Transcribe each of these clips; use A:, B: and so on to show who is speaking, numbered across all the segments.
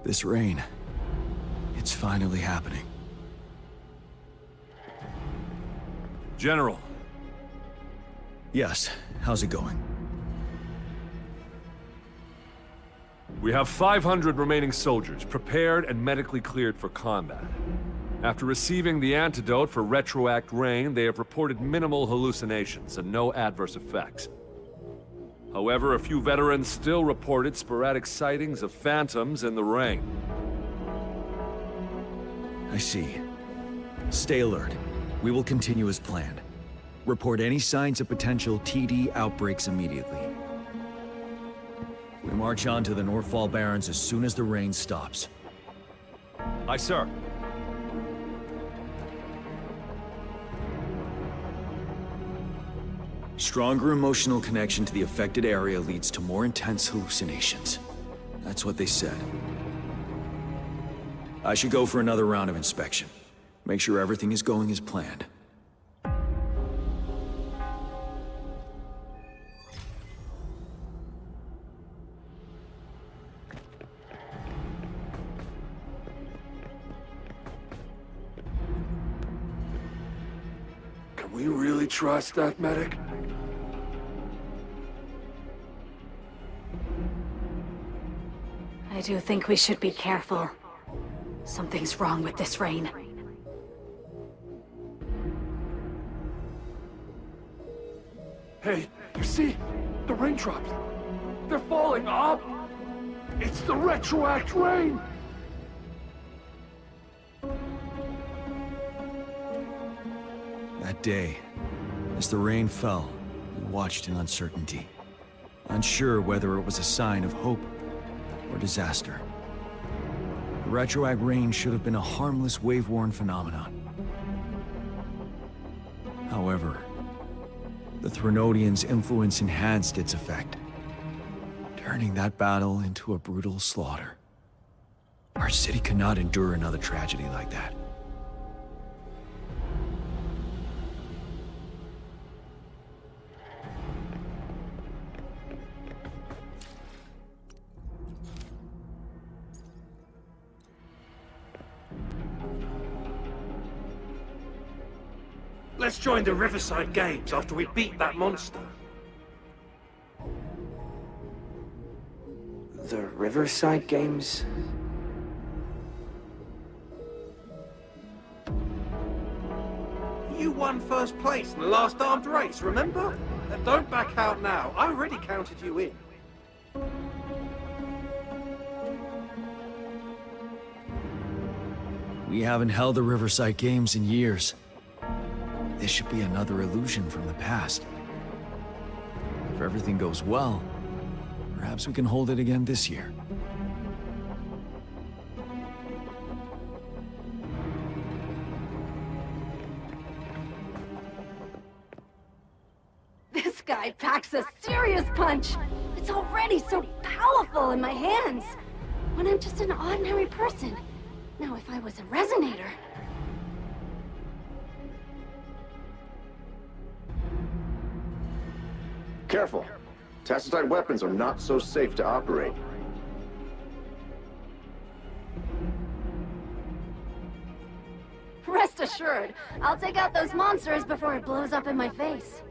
A: This rain, it's finally happening.
B: General.
A: Yes, how's it going?
B: We have 500 remaining soldiers, prepared and medically cleared for combat. After receiving the antidote for retroact rain, they have reported minimal hallucinations and no adverse effects. However, a few veterans still reported sporadic sightings of phantoms in the rain.
A: I see. Stay alert. We will continue as planned. Report any signs of potential TD outbreaks immediately. We march on to the Northfall Barrens as soon as the rain stops.
B: Aye, sir.
A: Stronger emotional connection to the affected area leads to more intense hallucinations. That's what they said. I should go for another round of inspection. Make sure everything is going as planned.
C: Can we really trust that medic?
D: I do think we should be careful. Something's wrong with this rain.
C: Hey, you see? The raindrops. They're falling up! It's the retroact rain!
A: That day, as the rain fell, we watched in uncertainty, unsure whether it was a sign of hope or disaster. The retroact rain should have been a harmless wave-worn phenomenon. However, the Threnodians' influence enhanced its effect, turning that battle into a brutal slaughter. Our city could not endure another tragedy like that.
E: Let's join the Riverside Games after we beat that monster.
F: The Riverside Games?
E: You won first place in the last armed race, remember? Don't back out now. I already counted you in.
A: We haven't held the Riverside Games in years. This should be another illusion from the past. If everything goes well, perhaps we can hold it again this year.
D: This guy packs a serious punch! It's already so powerful in my hands! When I'm just an ordinary person. Now if I was a resonator...
G: Careful. Tacitite weapons are not so safe to operate.
D: Rest assured, I'll take out those monsters before it blows up in my face.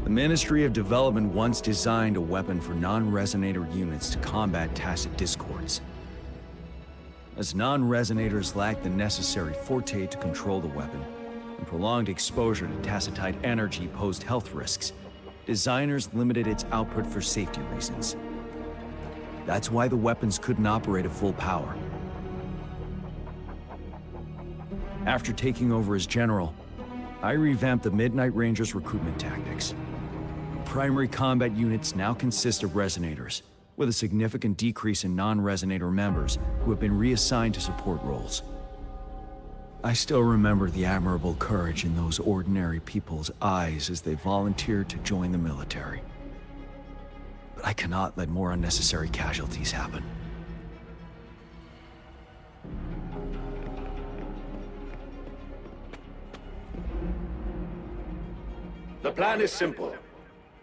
A: The Ministry of Development once designed a weapon for non-resonator units to combat tacit discords. As non-resonators lack the necessary forte to control the weapon, and prolonged exposure to tacitite energy posed health risks, designers limited its output for safety reasons. That's why the weapons couldn't operate at full power. After taking over as general, I revamped the Midnight Rangers' recruitment tactics. Our primary combat units now consist of resonators, with a significant decrease in non-resonator members who have been reassigned to support roles. I still remember the admirable courage in those ordinary people's eyes as they volunteered to join the military. But I cannot let more unnecessary casualties happen.
G: The plan is simple.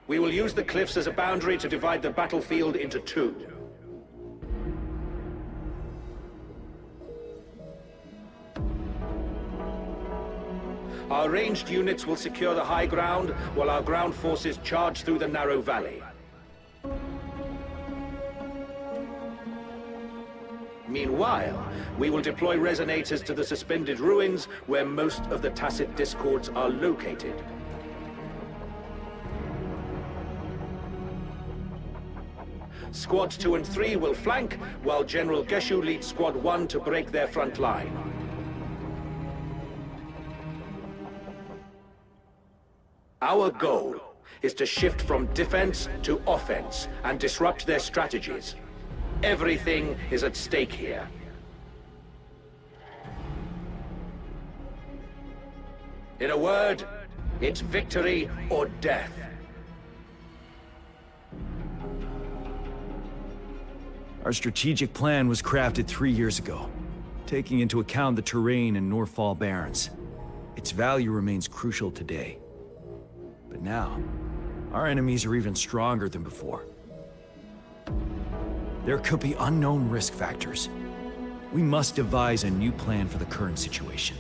H: We will use the cliffs as a boundary to divide the battlefield into two. Our ranged units will secure the high ground, while our ground forces charge through the narrow valley. Meanwhile, we will deploy resonators to the suspended ruins, where most of the tacit discords are located. Squads 2 and 3 will flank, while General Geshu leads Squad 1 to break their front line. Our goal is to shift from defense to offense and disrupt their strategies. Everything is at stake here. In a word, it's victory or death.
A: Our strategic plan was crafted 3 years ago, taking into account the terrain in Norfall Barrens. Its value remains crucial today. But now, our enemies are even stronger than before. There could be unknown risk factors. We must devise a new plan for the current situation.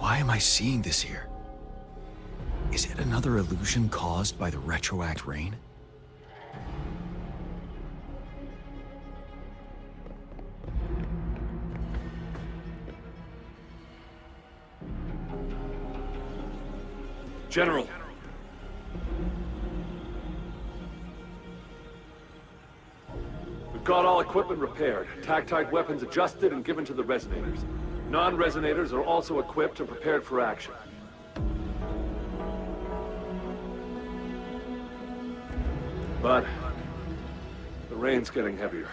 A: Why am I seeing this here? Is it another illusion caused by the retroact rain?
B: General. We've got all equipment repaired, tactite weapons adjusted and given to the resonators. Non-resonators are also equipped and prepared for action. But the rain's getting heavier.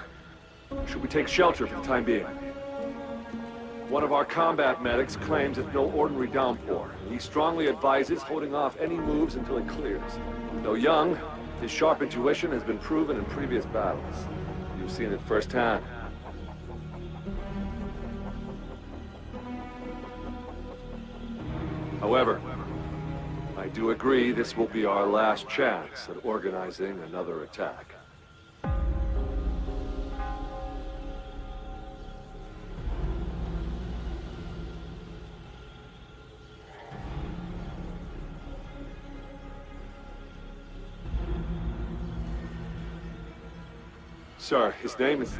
B: Should we take shelter for the time being? One of our combat medics claims it's no ordinary downpour. He strongly advises holding off any moves until it clears. Though young, his sharp intuition has been proven in previous battles. You've seen it firsthand. However, I do agree this will be our last chance at organizing another attack. Sir, his name is...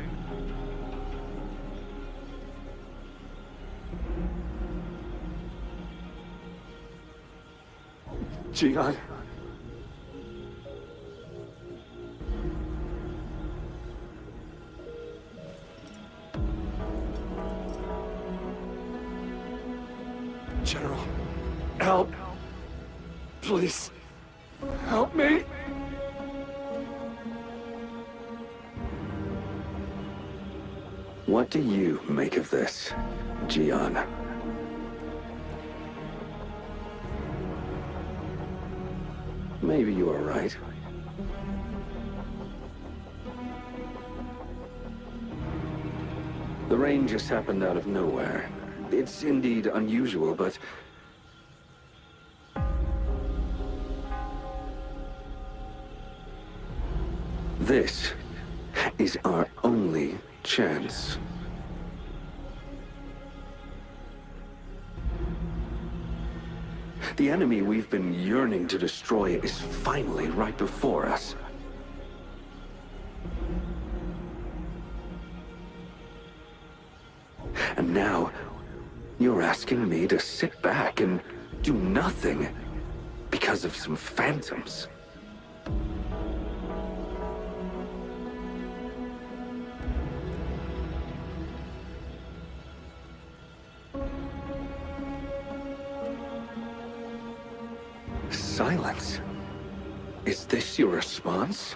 B: Jian. General, help. Please, help me.
F: What do you make of this, Jian? Maybe you are right. The rain just happened out of nowhere. It's indeed unusual, but... this is our only chance. The enemy we've been yearning to destroy is finally right before us. And now, you're asking me to sit back and do nothing because of some phantoms. Silence. Is this your response?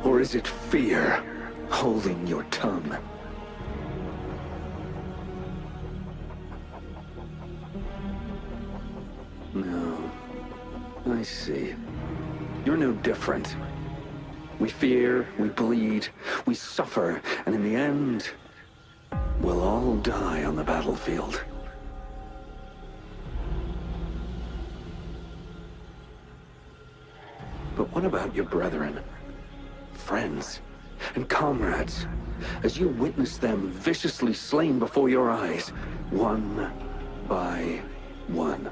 F: Or is it fear holding your tongue? No. I see. You're no different. We fear, we bleed, we suffer, and in the end, we'll all die on the battlefield. But what about your brethren, friends, and comrades, as you witness them viciously slain before your eyes, one by one?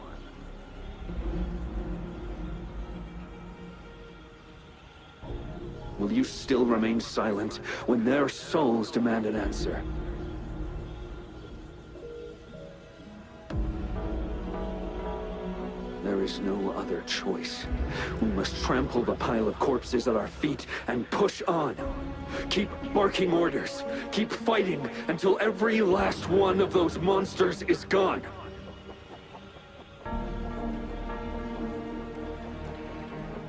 F: Will you still remain silent when their souls demand an answer? There is no other choice. We must trample the pile of corpses at our feet and push on. Keep barking orders. Keep fighting until every last one of those monsters is gone.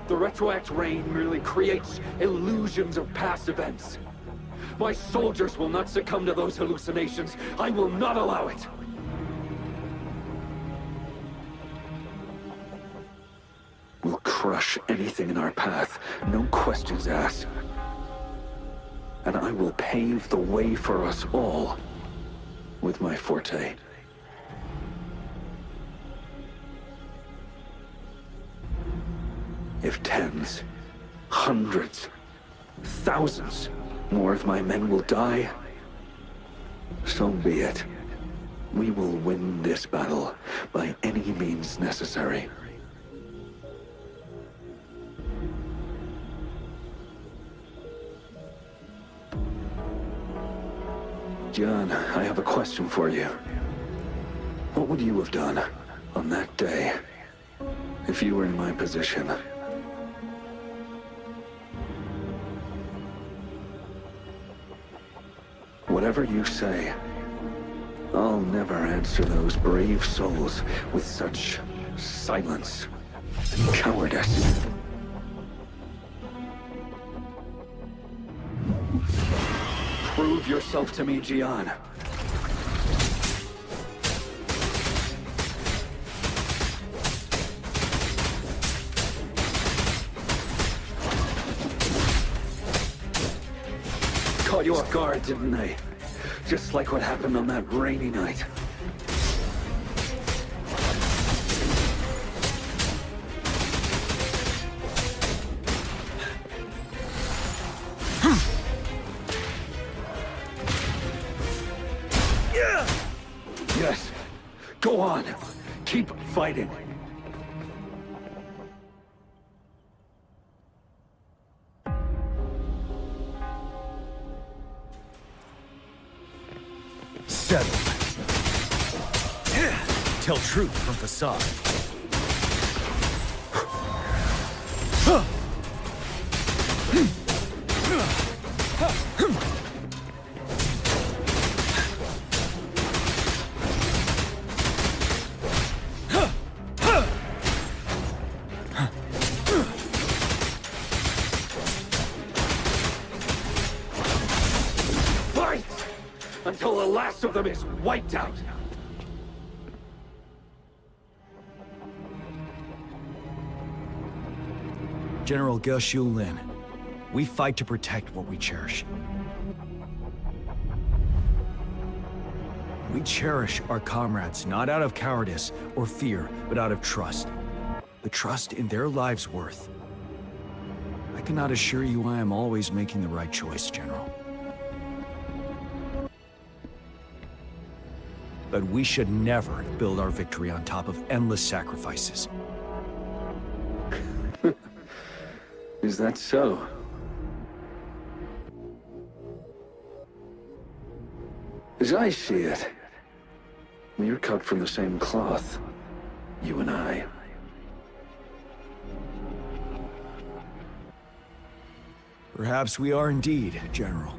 F: The retroact rain merely creates illusions of past events. My soldiers will not succumb to those hallucinations. I will not allow it. We'll crush anything in our path, no questions asked. And I will pave the way for us all with my forte. If tens, hundreds, thousands more of my men will die, so be it. We will win this battle by any means necessary. John, I have a question for you. What would you have done on that day if you were in my position? Whatever you say, I'll never answer those brave souls with such silence and cowardice. Prove yourself to me, Gian. Caught you off guard, didn't they? Just like what happened on that rainy night. Yes, go on. Keep fighting.
A: Settled. Tell truth from facade.
F: Until the last of them is wiped out.
A: General Ge Lin, we fight to protect what we cherish. We cherish our comrades not out of cowardice or fear, but out of trust. The trust in their lives' worth. I cannot assure you I am always making the right choice, General. But we should never build our victory on top of endless sacrifices.
F: Is that so? As I see it, we're cut from the same cloth, you and I.
A: Perhaps we are indeed, General.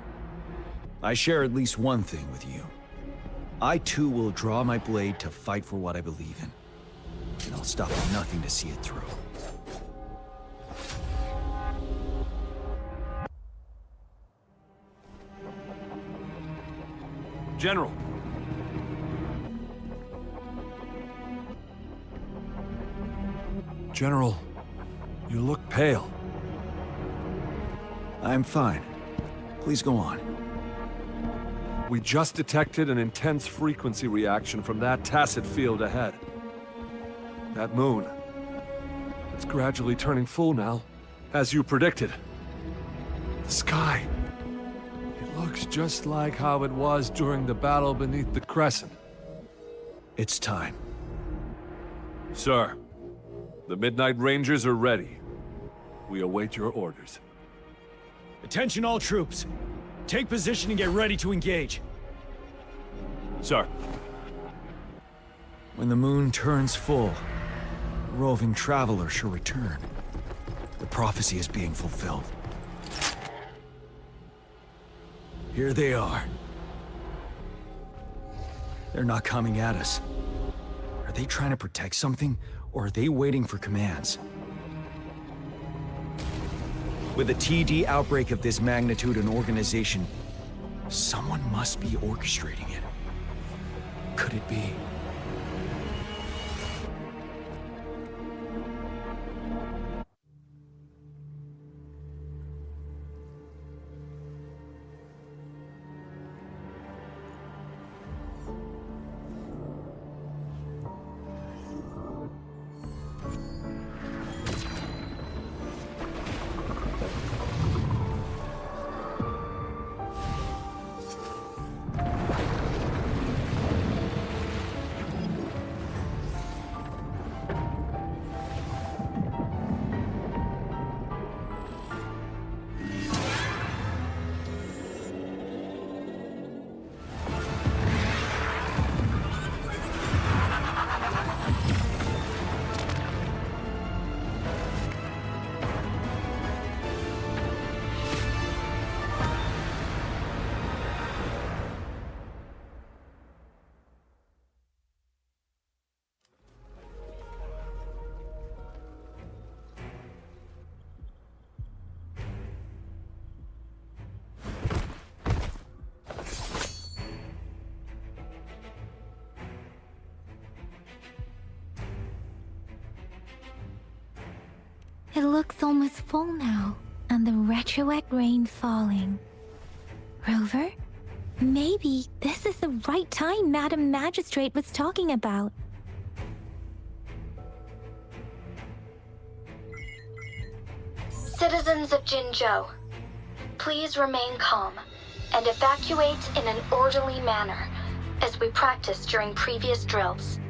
A: I share at least one thing with you. I too will draw my blade to fight for what I believe in. And I'll stop at nothing to see it through.
B: General. General, you look pale.
A: I'm fine. Please go on.
B: We just detected an intense frequency reaction from that tacit field ahead. That moon. It's gradually turning full now, as you predicted. The sky. It looks just like how it was during the battle beneath the crescent.
A: It's time.
B: Sir, the Midnight Rangers are ready. We await your orders.
A: Attention all troops. Take position and get ready to engage.
B: Sir.
A: When the moon turns full, a roving traveler shall return. The prophecy is being fulfilled. Here they are. They're not coming at us. Are they trying to protect something, or are they waiting for commands? With a TD outbreak of this magnitude and organization, someone must be orchestrating it. Could it be?
I: It looks almost full now, and the retroact rain falling. Rover? Maybe this is the right time Madam Magistrate was talking about.
J: Citizens of Jinzhou, please remain calm and evacuate in an orderly manner, as we practiced during previous drills.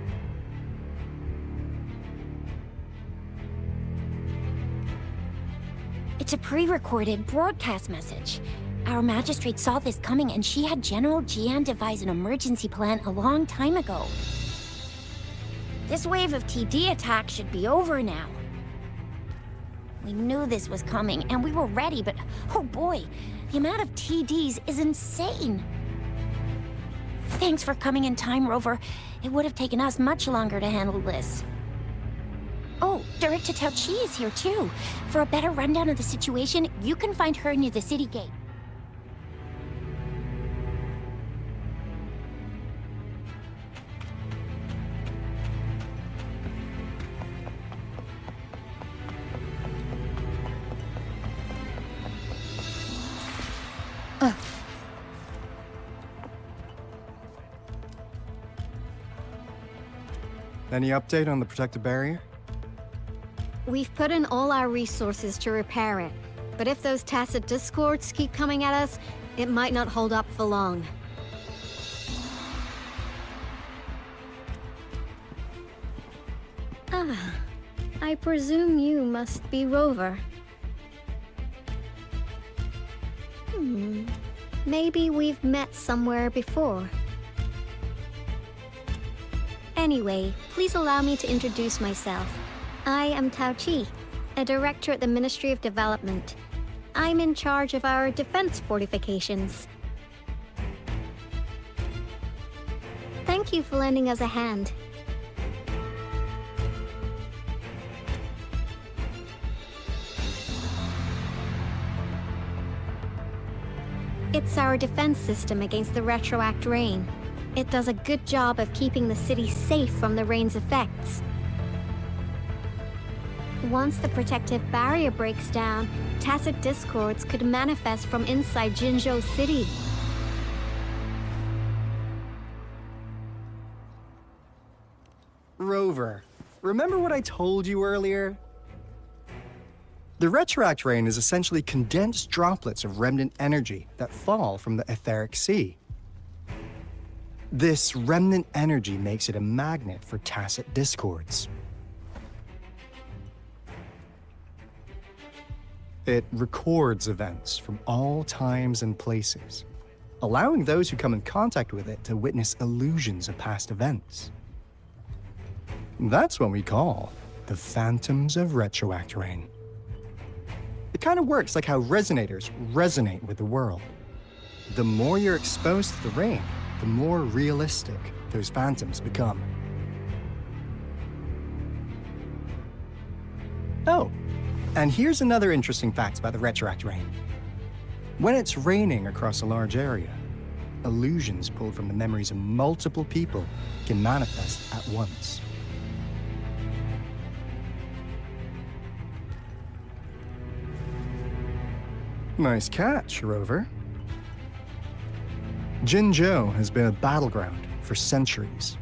I: It's a pre-recorded broadcast message. Our magistrate saw this coming and she had General Jian devise an emergency plan a long time ago. This wave of TD attacks should be over now. We knew this was coming and we were ready, but oh boy, the amount of TDs is insane. Thanks for coming in time, Rover. It would have taken us much longer to handle this. Oh, Director Tao Chi is here too. For a better rundown of the situation, you can find her near the city gate.
K: Any update on the protective barrier?
L: We've put in all our resources to repair it, but if those tacit discords keep coming at us, it might not hold up for long. Ah, I presume you must be Rover. Maybe we've met somewhere before. Anyway, please allow me to introduce myself. I am Tao Chi, a director at the Ministry of Development. I'm in charge of our defense fortifications. Thank you for lending us a hand. It's our defense system against the retroact rain. It does a good job of keeping the city safe from the rain's effects. Once the protective barrier breaks down, tacit discords could manifest from inside Jinzhou City.
K: Rover, remember what I told you earlier? The retroact rain is essentially condensed droplets of remnant energy that fall from the etheric sea. This remnant energy makes it a magnet for tacit discords. It records events from all times and places, allowing those who come in contact with it to witness illusions of past events. That's what we call the phantoms of retroact rain. It kind of works like how resonators resonate with the world. The more you're exposed to the rain, the more realistic those phantoms become. Oh, and here's another interesting fact about the retroact rain. When it's raining across a large area, illusions pulled from the memories of multiple people can manifest at once. Nice catch, Rover. Jinzhou has been a battleground for centuries.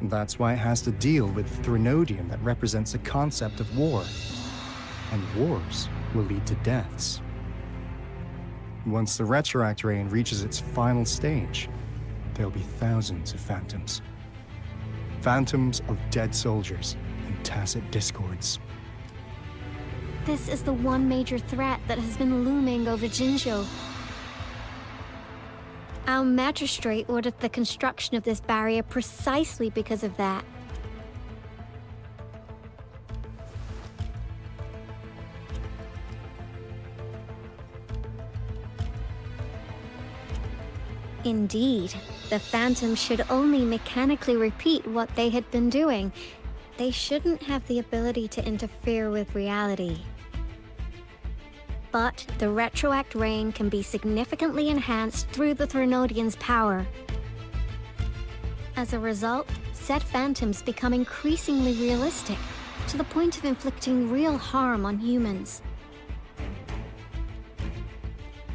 K: That's why it has to deal with Threnodium that represents the concept of war. And wars will lead to deaths. Once the retroact rain reaches its final stage, there'll be thousands of phantoms. Phantoms of dead soldiers and tacit discords.
L: This is the one major threat that has been looming over Jinzhou. Our magistrate ordered the construction of this barrier precisely because of that. Indeed, the phantoms should only mechanically repeat what they had been doing. They shouldn't have the ability to interfere with reality. But the retroact rain can be significantly enhanced through the Threnodian's power. As a result, said phantoms become increasingly realistic, to the point of inflicting real harm on humans.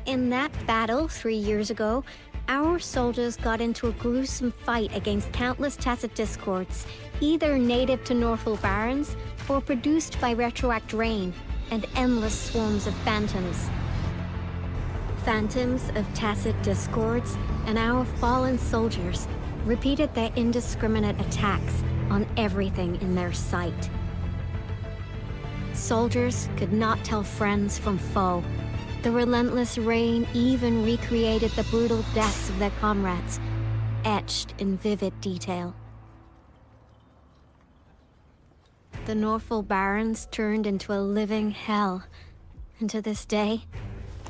L: In that battle 3 years ago, our soldiers got into a gruesome fight against countless tacit discords, either native to Northwell Barrens or produced by retroact rain and endless swarms of phantoms. Phantoms of tacit discords and our fallen soldiers repeated their indiscriminate attacks on everything in their sight. Soldiers could not tell friends from foe. The relentless rain even recreated the brutal deaths of their comrades, etched in vivid detail. The Northwell Barrens turned into a living hell, and to this day,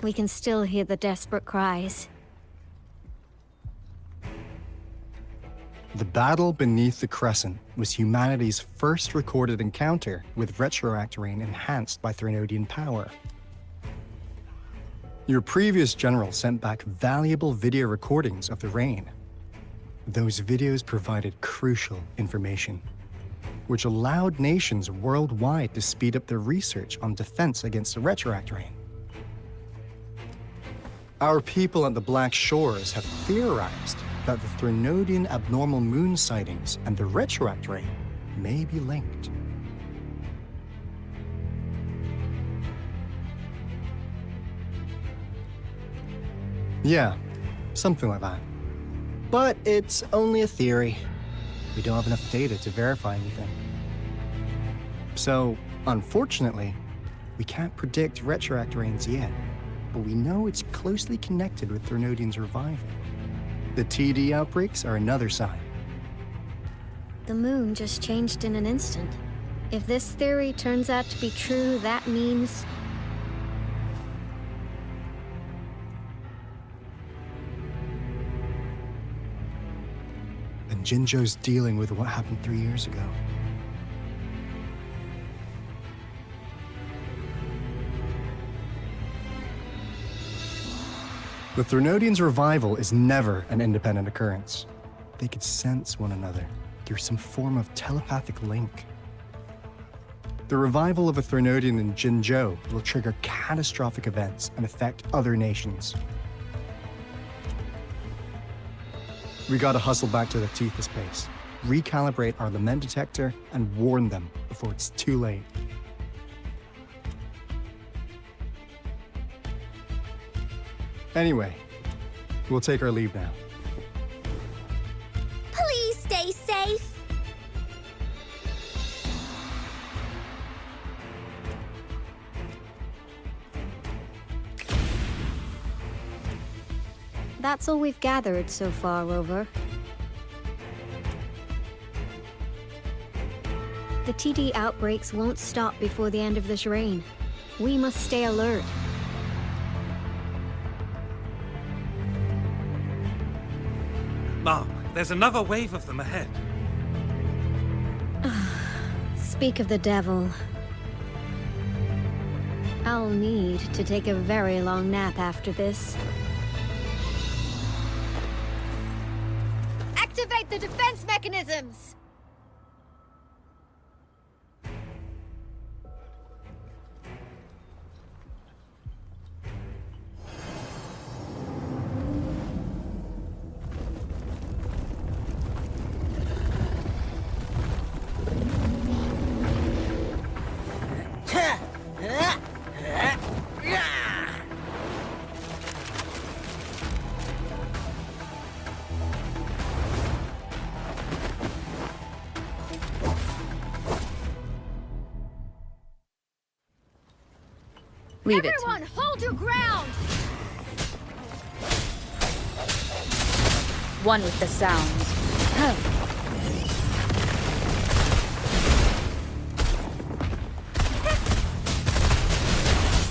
L: we can still hear the desperate cries.
K: The battle beneath the Crescent was humanity's first recorded encounter with retroact rain enhanced by Threnodian power. Your previous general sent back valuable video recordings of the rain. Those videos provided crucial information, which allowed nations worldwide to speed up their research on defense against the retroact rain. Our people at the Black Shores have theorized that the Threnodian abnormal moon sightings and the retroact rain may be linked. Yeah, something like that. But it's only a theory. We don't have enough data to verify anything. So, unfortunately, we can't predict retroact rains yet, but we know it's closely connected with Threnodian's revival. The TD outbreaks are another sign.
L: The moon just changed in an instant. If this theory turns out to be true, that means...
K: And Jinzhou's dealing with what happened 3 years ago. The Threnodians' revival is never an independent occurrence. They could sense one another through some form of telepathic link. The revival of a Threnodian in Jinzhou will trigger catastrophic events and affect other nations. We gotta hustle back to the Tethys base, recalibrate our lament detector, and warn them before it's too late. Anyway, we'll take our leave now.
I: Please stay safe.
L: That's all we've gathered so far, Rover. The TD outbreaks won't stop before the end of this reign. We must stay alert.
E: Mom, there's another wave of them ahead.
L: Speak of the devil. I'll need to take a very long nap after this.
I: Activate the defense mechanisms!
M: Leave it.
I: Everyone, hold your ground!
M: One with the sound.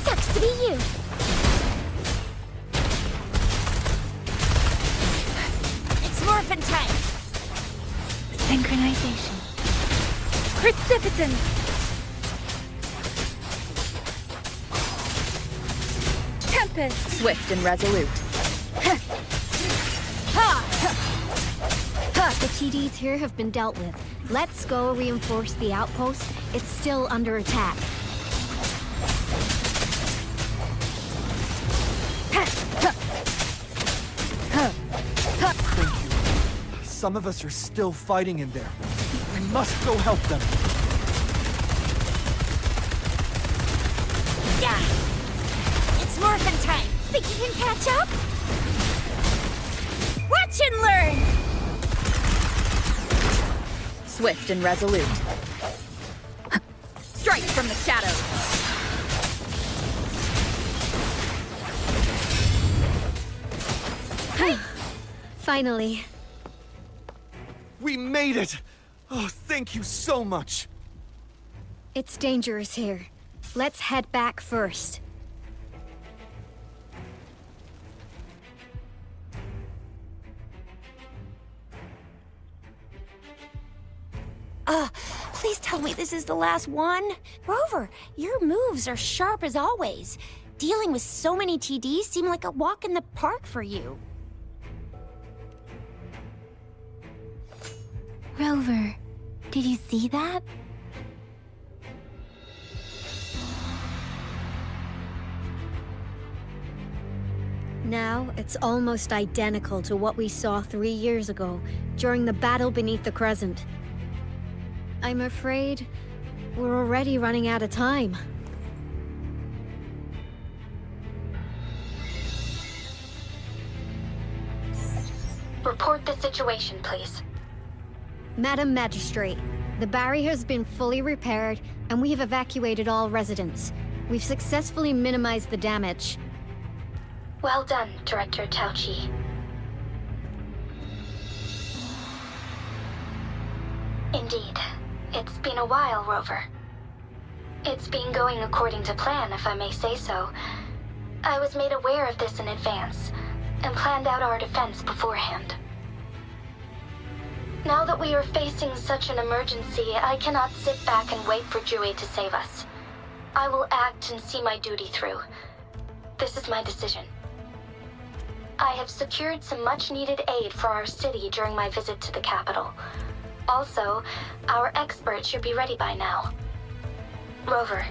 I: Sucks to be you. It's morphin' time.
M: Synchronization. Precipitance. Tempest. Swift and resolute.
L: The TDs here have been dealt with. Let's go reinforce the outpost. It's still under attack.
N: Thank you. Some of us are still fighting in there. We must go help them.
I: Yeah. It's morphin' time. Think you can catch up? Watch and learn!
M: Swift and resolute. Strike from the shadows.
L: Finally.
N: We made it! Oh, thank you so much.
L: It's dangerous here. Let's head back first.
I: Please tell me this is the last one? Rover, your moves are sharp as always. Dealing with so many TDs seemed like a walk in the park for you.
O: Rover, did you see that?
L: Now, it's almost identical to what we saw 3 years ago, during the battle beneath the Crescent. I'm afraid we're already running out of time.
J: Report the situation, please.
L: Madam Magistrate, the barrier has been fully repaired, and we have evacuated all residents. We've successfully minimized the damage.
J: Well done, Director Tauchi. Indeed. It's been a while, Rover. It's been going according to plan, if I may say so. I was made aware of this in advance, and planned out our defense beforehand. Now that we are facing such an emergency, I cannot sit back and wait for Jue to save us. I will act and see my duty through. This is my decision. I have secured some much-needed aid for our city during my visit to the capital. Also, our expert should be ready by now. Rover,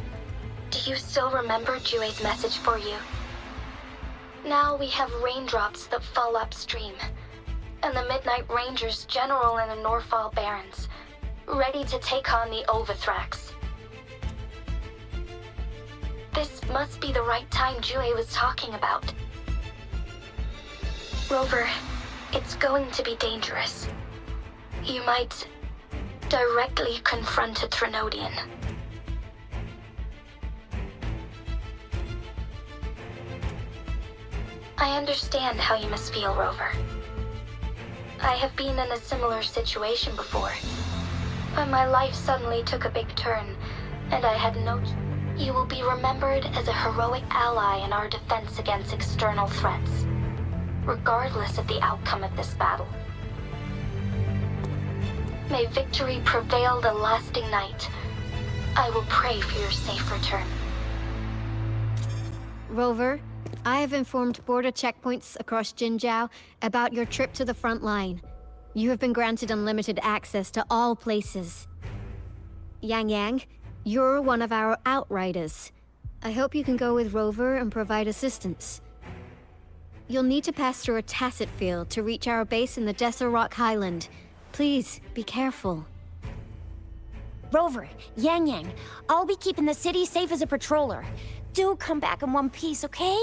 J: do you still remember Jue's message for you? Now we have raindrops that fall upstream, and the Midnight Rangers general in the Norfall Barrens, ready to take on the Overthrax. This must be the right time Jue was talking about. Rover, it's going to be dangerous. You might directly confront a Trinodian. I understand how you must feel, Rover. I have been in a similar situation before, but my life suddenly took a big turn, and I had no choice. You will be remembered as a heroic ally in our defense against external threats, regardless of the outcome of this battle. May victory prevail the lasting night. I will pray for your safe return.
L: Rover, I have informed border checkpoints across Jinzhou about your trip to the front line. You have been granted unlimited access to all places. Yang Yang, you're one of our outriders. I hope you can go with Rover and provide assistance. You'll need to pass through a tacit field to reach our base in the Desert Rock Highland. Please, be careful.
I: Rover, Yang Yang, I'll be keeping the city safe as a patroller. Do come back in one piece, okay?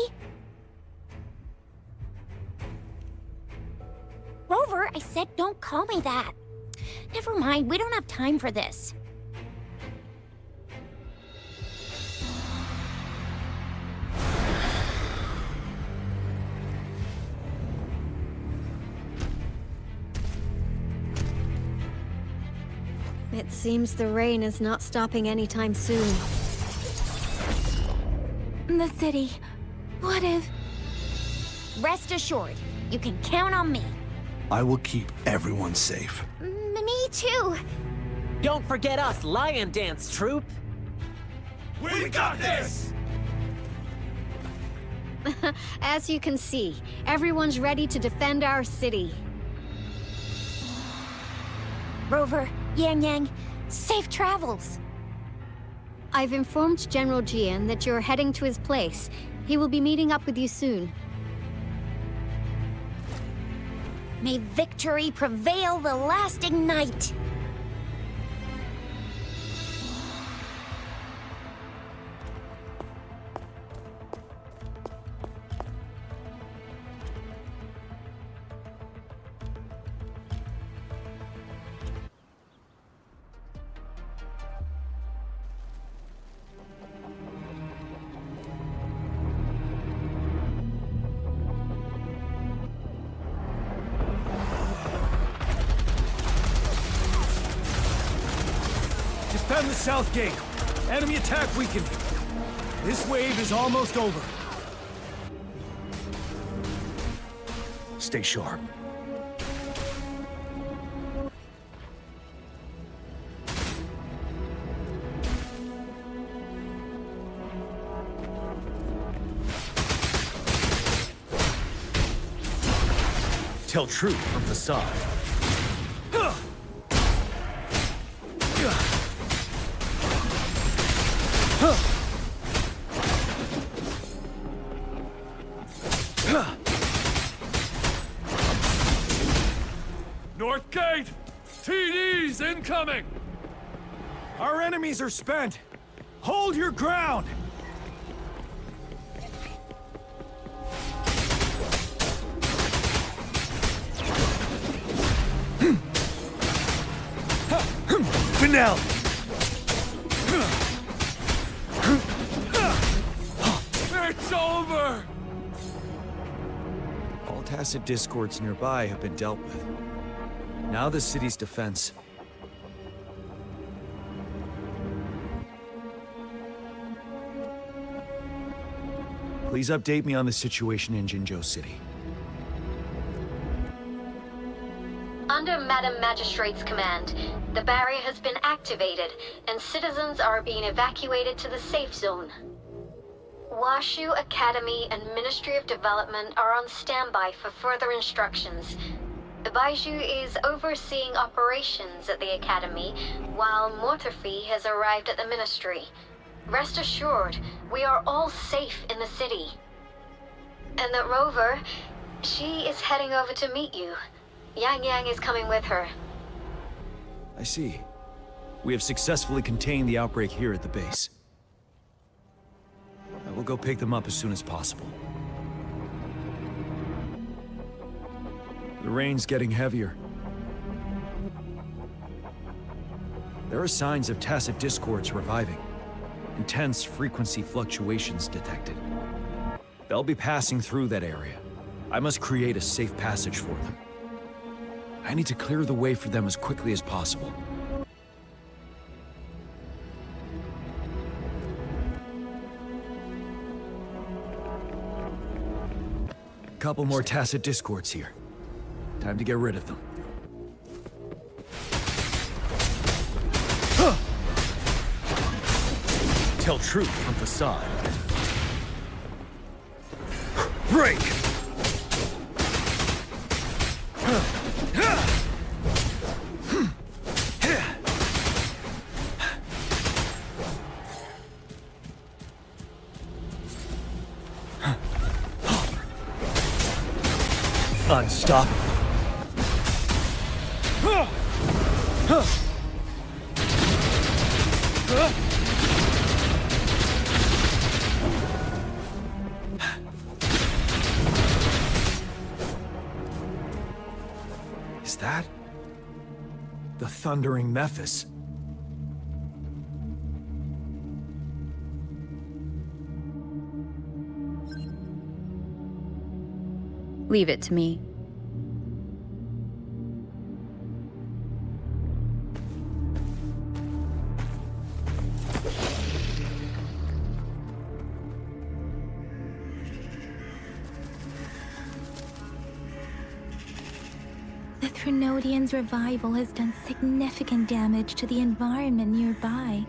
I: Rover, I said don't call me that. Never mind, we don't have time for this.
L: It seems the rain is not stopping anytime soon.
O: The city. What if...
I: Rest assured, you can count on me.
N: I will keep everyone safe.
I: Me too.
P: Don't forget us, Lion Dance Troop.
C: We got this!
L: As you can see, everyone's ready to defend our city.
I: Rover, Yang Yang, safe travels.
L: I've informed General Jian that you're heading to his place. He will be meeting up with you soon.
I: May victory prevail the lasting night.
A: Defend the south gate. Enemy attack weakened. This wave is almost over. Stay sharp. Tell truth from facade.
B: North Gate! TDs incoming!
A: Our enemies are spent. Hold your ground! Finale!
B: It's over!
A: All tacit discords nearby have been dealt with. Now the city's defense. Please update me on the situation in Jinzhou City.
Q: Under Madam Magistrate's command, the barrier has been activated, and citizens are being evacuated to the safe zone. Washu Academy and Ministry of Development are on standby for further instructions. Baiju is overseeing operations at the Academy, while Mortherfee has arrived at the Ministry. Rest assured, we are all safe in the city. And that Rover, she is heading over to meet you. Yang Yang is coming with her.
A: I see. We have successfully contained the outbreak here at the base. I will go pick them up as soon as possible. The rain's getting heavier. There are signs of tacit discords reviving. Intense frequency fluctuations detected. They'll be passing through that area. I must create a safe passage for them. I need to clear the way for them as quickly as possible. Couple more tacit discords here. Time to get rid of them. Tell truth from facade. Break! Unstoppable. Is that the thundering Mephis?
M: Leave it to me.
O: The Threnodians' revival has done significant damage to the environment nearby.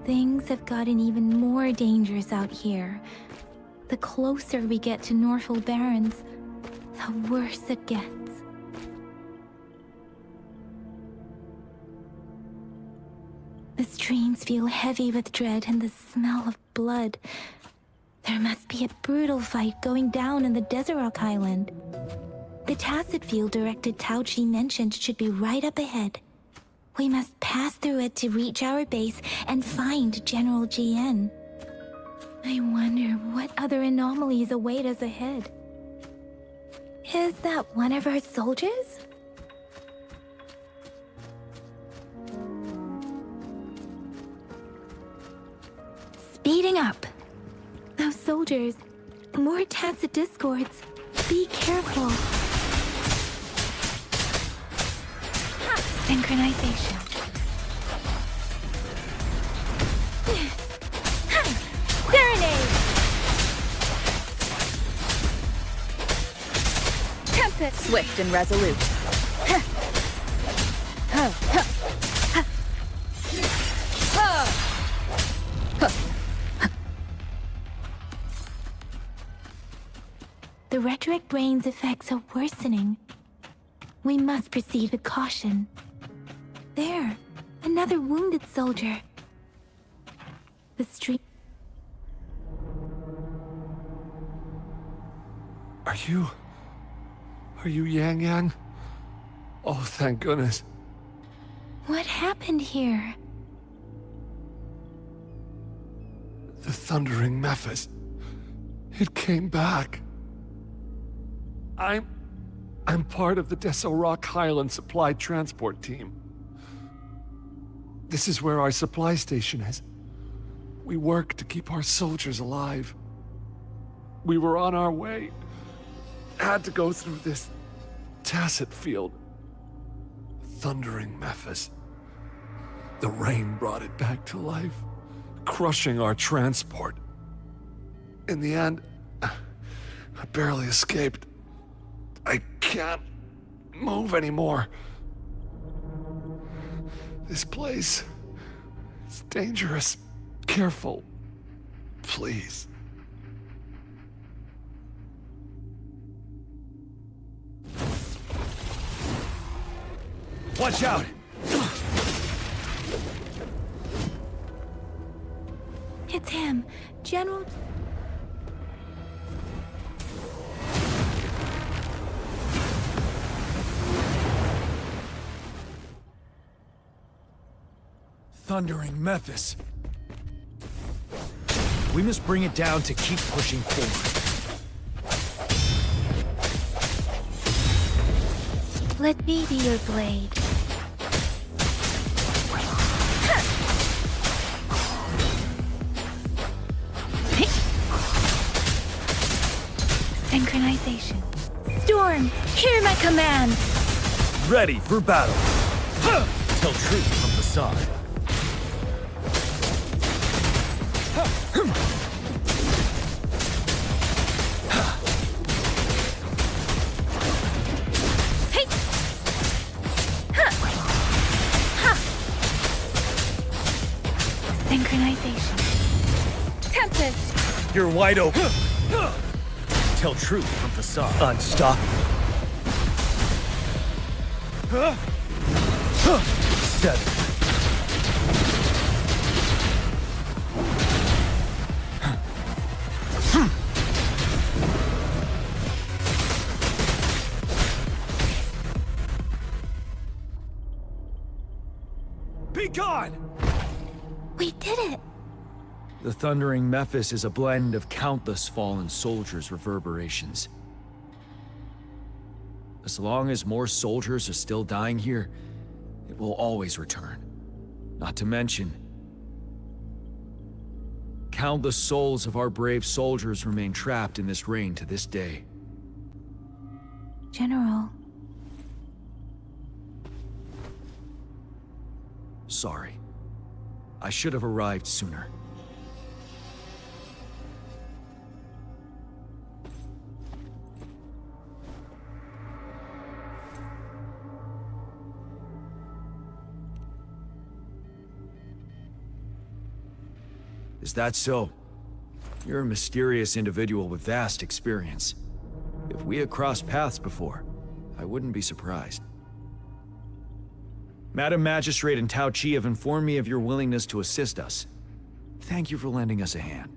O: Things have gotten even more dangerous out here. The closer we get to Northel Barrens, the worse it gets. The streams feel heavy with dread and the smell of blood. There must be a brutal fight going down in the Desert Rock Island. The tacit field directed Tauchi mentioned should be right up ahead. We must pass through it to reach our base and find General GN. I wonder what other anomalies await us ahead. Is that one of our soldiers? Speeding up. Those soldiers, more tacit discords. Be careful. Synchronization. Serenade!
M: Tempest! Swift and resolute.
O: The rhetoric brain's effects are worsening. We must proceed with caution. There, another wounded soldier. The street.
B: Are you Yang Yang? Oh, thank goodness.
O: What happened here?
B: The thundering Mephis. It came back. I'm part of the Desert Rock Highland Supply Transport Team. This is where our supply station is. We work to keep our soldiers alive. We were on our way. Had to go through this tacit field. Thundering Mephis. The rain brought it back to life, crushing our transport. In the end, I barely escaped. I can't move anymore. This place is dangerous. Careful.
N: Please.
A: Watch out!
O: It's him, General...
A: Thundering Memphis. We must bring it down to keep pushing forward.
O: Let me be your blade. Synchronization. Storm, hear my command!
A: Ready for battle. Tell truth from facade.
O: Synchronization. Tempest!
A: You're wide open. Tell truth from facade. Unstop. Seven. Be gone!
O: We did it!
A: The thundering Memphis is a blend of countless fallen soldiers' reverberations. As long as more soldiers are still dying here, it will always return. Not to mention, countless souls of our brave soldiers remain trapped in this rain to this day.
O: General.
A: Sorry. I should have arrived sooner. Is that so? You're a mysterious individual with vast experience. If we had crossed paths before, I wouldn't be surprised. Madam Magistrate and Tao Chi have informed me of your willingness to assist us. Thank you for lending us a hand.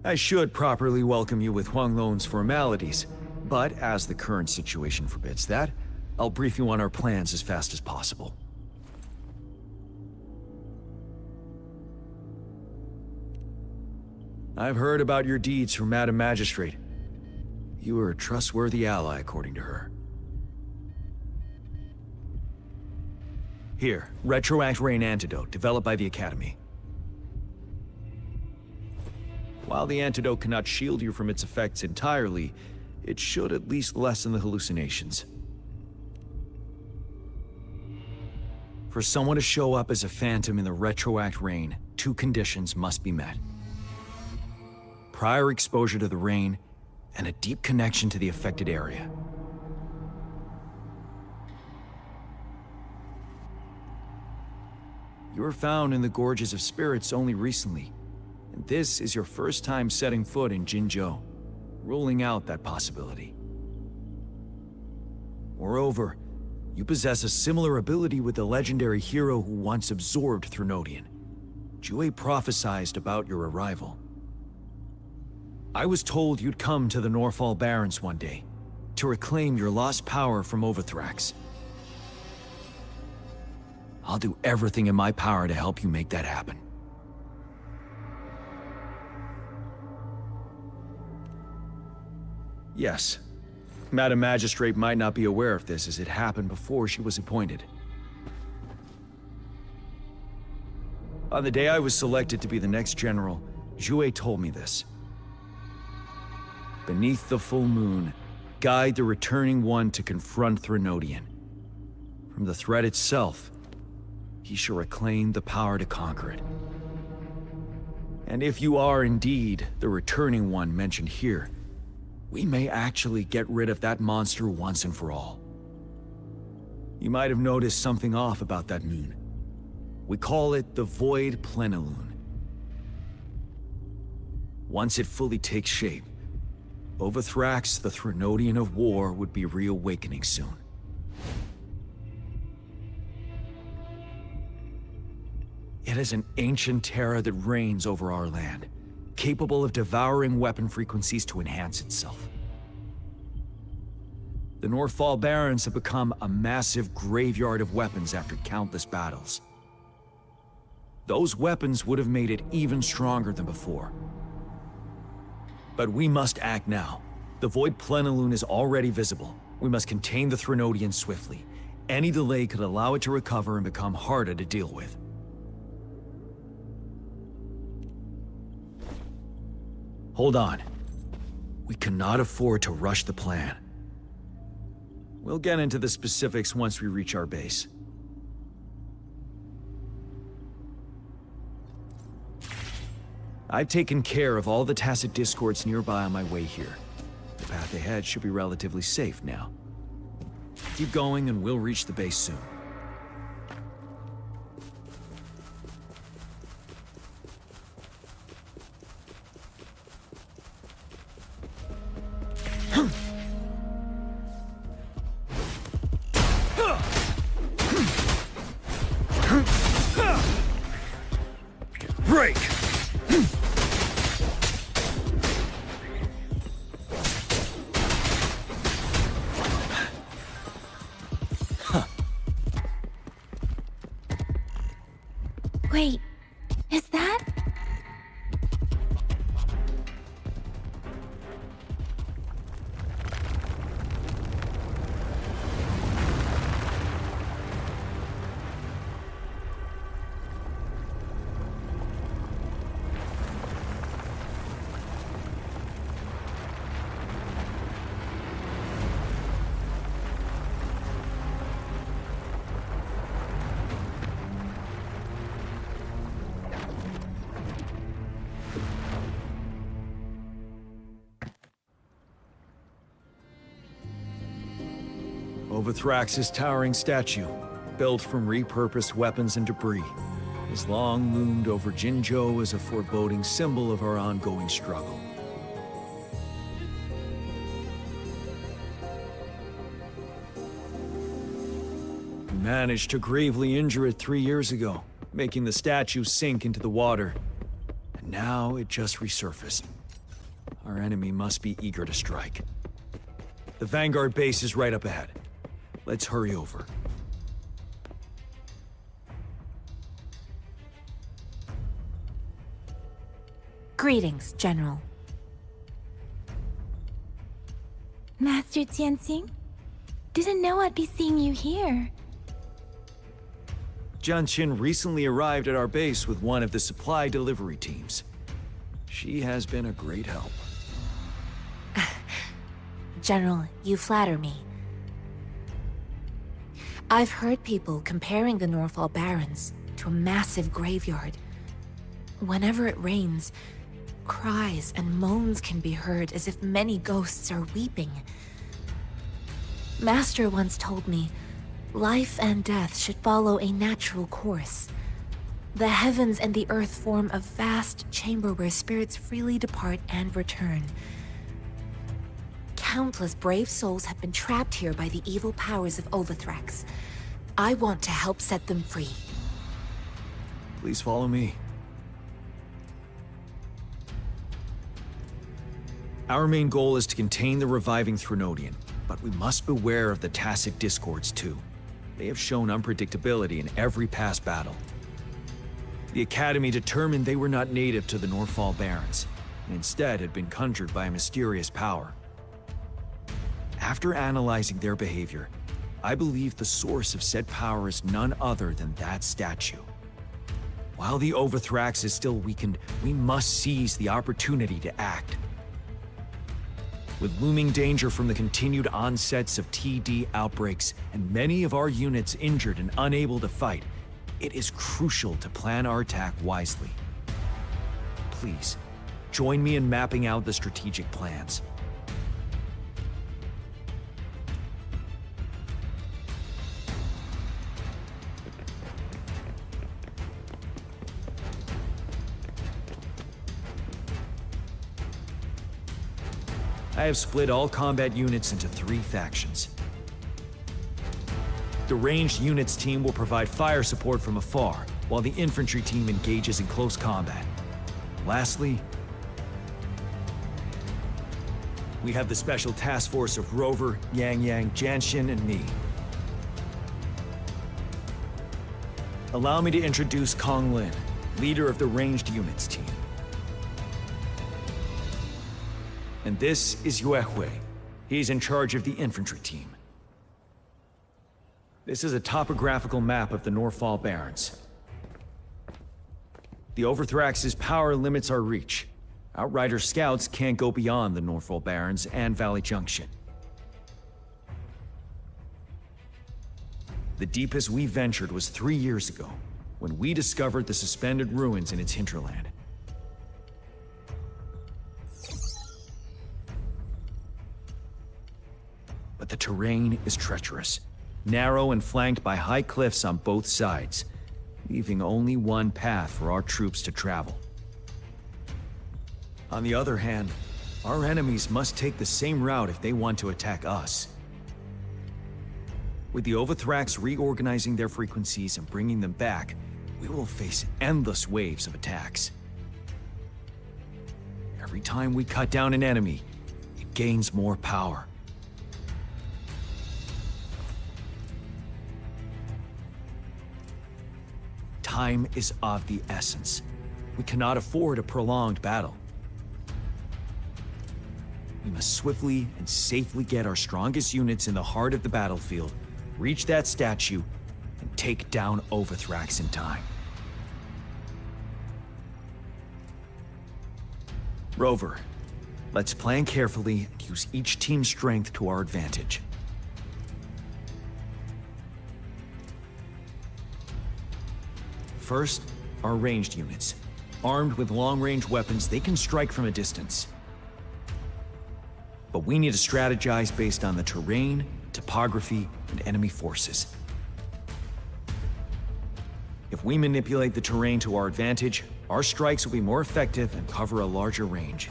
A: I should properly welcome you with Huanglong's formalities, but as the current situation forbids that, I'll brief you on our plans as fast as possible. I've heard about your deeds from Madam Magistrate. You are a trustworthy ally, according to her. Here, Retroact Rain Antidote, developed by the Academy. While the antidote cannot shield you from its effects entirely, it should at least lessen the hallucinations. For someone to show up as a phantom in the Retroact Rain, two conditions must be met. Prior exposure to the rain, and a deep connection to the affected area. You were found in the Gorges of Spirits only recently, and this is your first time setting foot in Jinzhou, ruling out that possibility. Moreover, you possess a similar ability with the legendary hero who once absorbed Threnodian. Jue prophesied about your arrival. I was told you'd come to the Norfall Barrens one day, to reclaim your lost power from Overthrax. I'll do everything in my power to help you make that happen. Yes, Madam Magistrate might not be aware of this as it happened before she was appointed. On the day I was selected to be the next general, Jue told me this. Beneath the full moon, guide the returning one to confront Threnodian. From the threat itself, he shall reclaim the power to conquer it. And if you are indeed the returning one mentioned here, we may actually get rid of that monster once and for all. You might have noticed something off about that moon. We call it the Void Plenilune. Once it fully takes shape, Overthrax, the Threnodian of war, would be reawakening soon. It is an ancient terror that reigns over our land, capable of devouring weapon frequencies to enhance itself. The Northfall Barrens have become a massive graveyard of weapons after countless battles. Those weapons would have made it even stronger than before. But we must act now. The Void Plenilune is already visible. We must contain the Threnodian swiftly. Any delay could allow it to recover and become harder to deal with. Hold on. We cannot afford to rush the plan. We'll get into the specifics once we reach our base. I've taken care of all the tacit discords nearby on my way here. The path ahead should be relatively safe now. Keep going and we'll reach the base soon.
C: Break!
O: Wait, is that?
A: Overthrax's towering statue, built from repurposed weapons and debris, has long loomed over Jinzhou as a foreboding symbol of our ongoing struggle. We managed to gravely injure it 3 years ago, making the statue sink into the water. And now it just resurfaced. Our enemy must be eager to strike. The Vanguard base is right up ahead. Let's hurry over.
O: Greetings, General. Master Jianxing? Didn't know I'd be seeing you here.
A: Jianqin recently arrived at our base with one of the supply delivery teams. She has been a great help.
R: General, you flatter me. I've heard people comparing the Northfall Barrens to a massive graveyard. Whenever it rains, cries and moans can be heard as if many ghosts are weeping. Master once told me, life and death should follow a natural course. The heavens and the earth form a vast chamber where spirits freely depart and return. Countless brave souls have been trapped here by the evil powers of Overthrax. I want to help set them free.
A: Please follow me. Our main goal is to contain the reviving Threnodian, but we must beware of the tacit discords too. They have shown unpredictability in every past battle. The Academy determined they were not native to the Northfall Barrens, and instead had been conjured by a mysterious power. After analyzing their behavior, I believe the source of said power is none other than that statue. While the Overthrax is still weakened, we must seize the opportunity to act. With looming danger from the continued onsets of TD outbreaks and many of our units injured and unable to fight, it is crucial to plan our attack wisely. Please, join me in mapping out the strategic plans. I have split all combat units into 3 factions. The ranged units team will provide fire support from afar, while the infantry team engages in close combat. Lastly, we have the special task force of Rover, Yang Yang, Janshin, and me. Allow me to introduce Kong Lin, leader of the ranged units team. And this is Yue Hui. He's in charge of the infantry team. This is a topographical map of the Norfall Barrens. The Overthrax's power limits our reach. Outrider scouts can't go beyond the Norfall Barrens and Valley Junction. The deepest we ventured was 3 years ago, when we discovered the suspended ruins in its hinterland. But the terrain is treacherous, narrow and flanked by high cliffs on both sides, leaving only one path for our troops to travel. On the other hand, our enemies must take the same route if they want to attack us. With the Overthrax reorganizing their frequencies and bringing them back, we will face endless waves of attacks. Every time we cut down an enemy, it gains more power. Time is of the essence. We cannot afford a prolonged battle. We must swiftly and safely get our strongest units in the heart of the battlefield, reach that statue, and take down Overthrax in time. Rover, let's plan carefully and use each team's strength to our advantage. First, our ranged units. Armed with long-range weapons, they can strike from a distance. But we need to strategize based on the terrain, topography, and enemy forces. If we manipulate the terrain to our advantage, our strikes will be more effective and cover a larger range.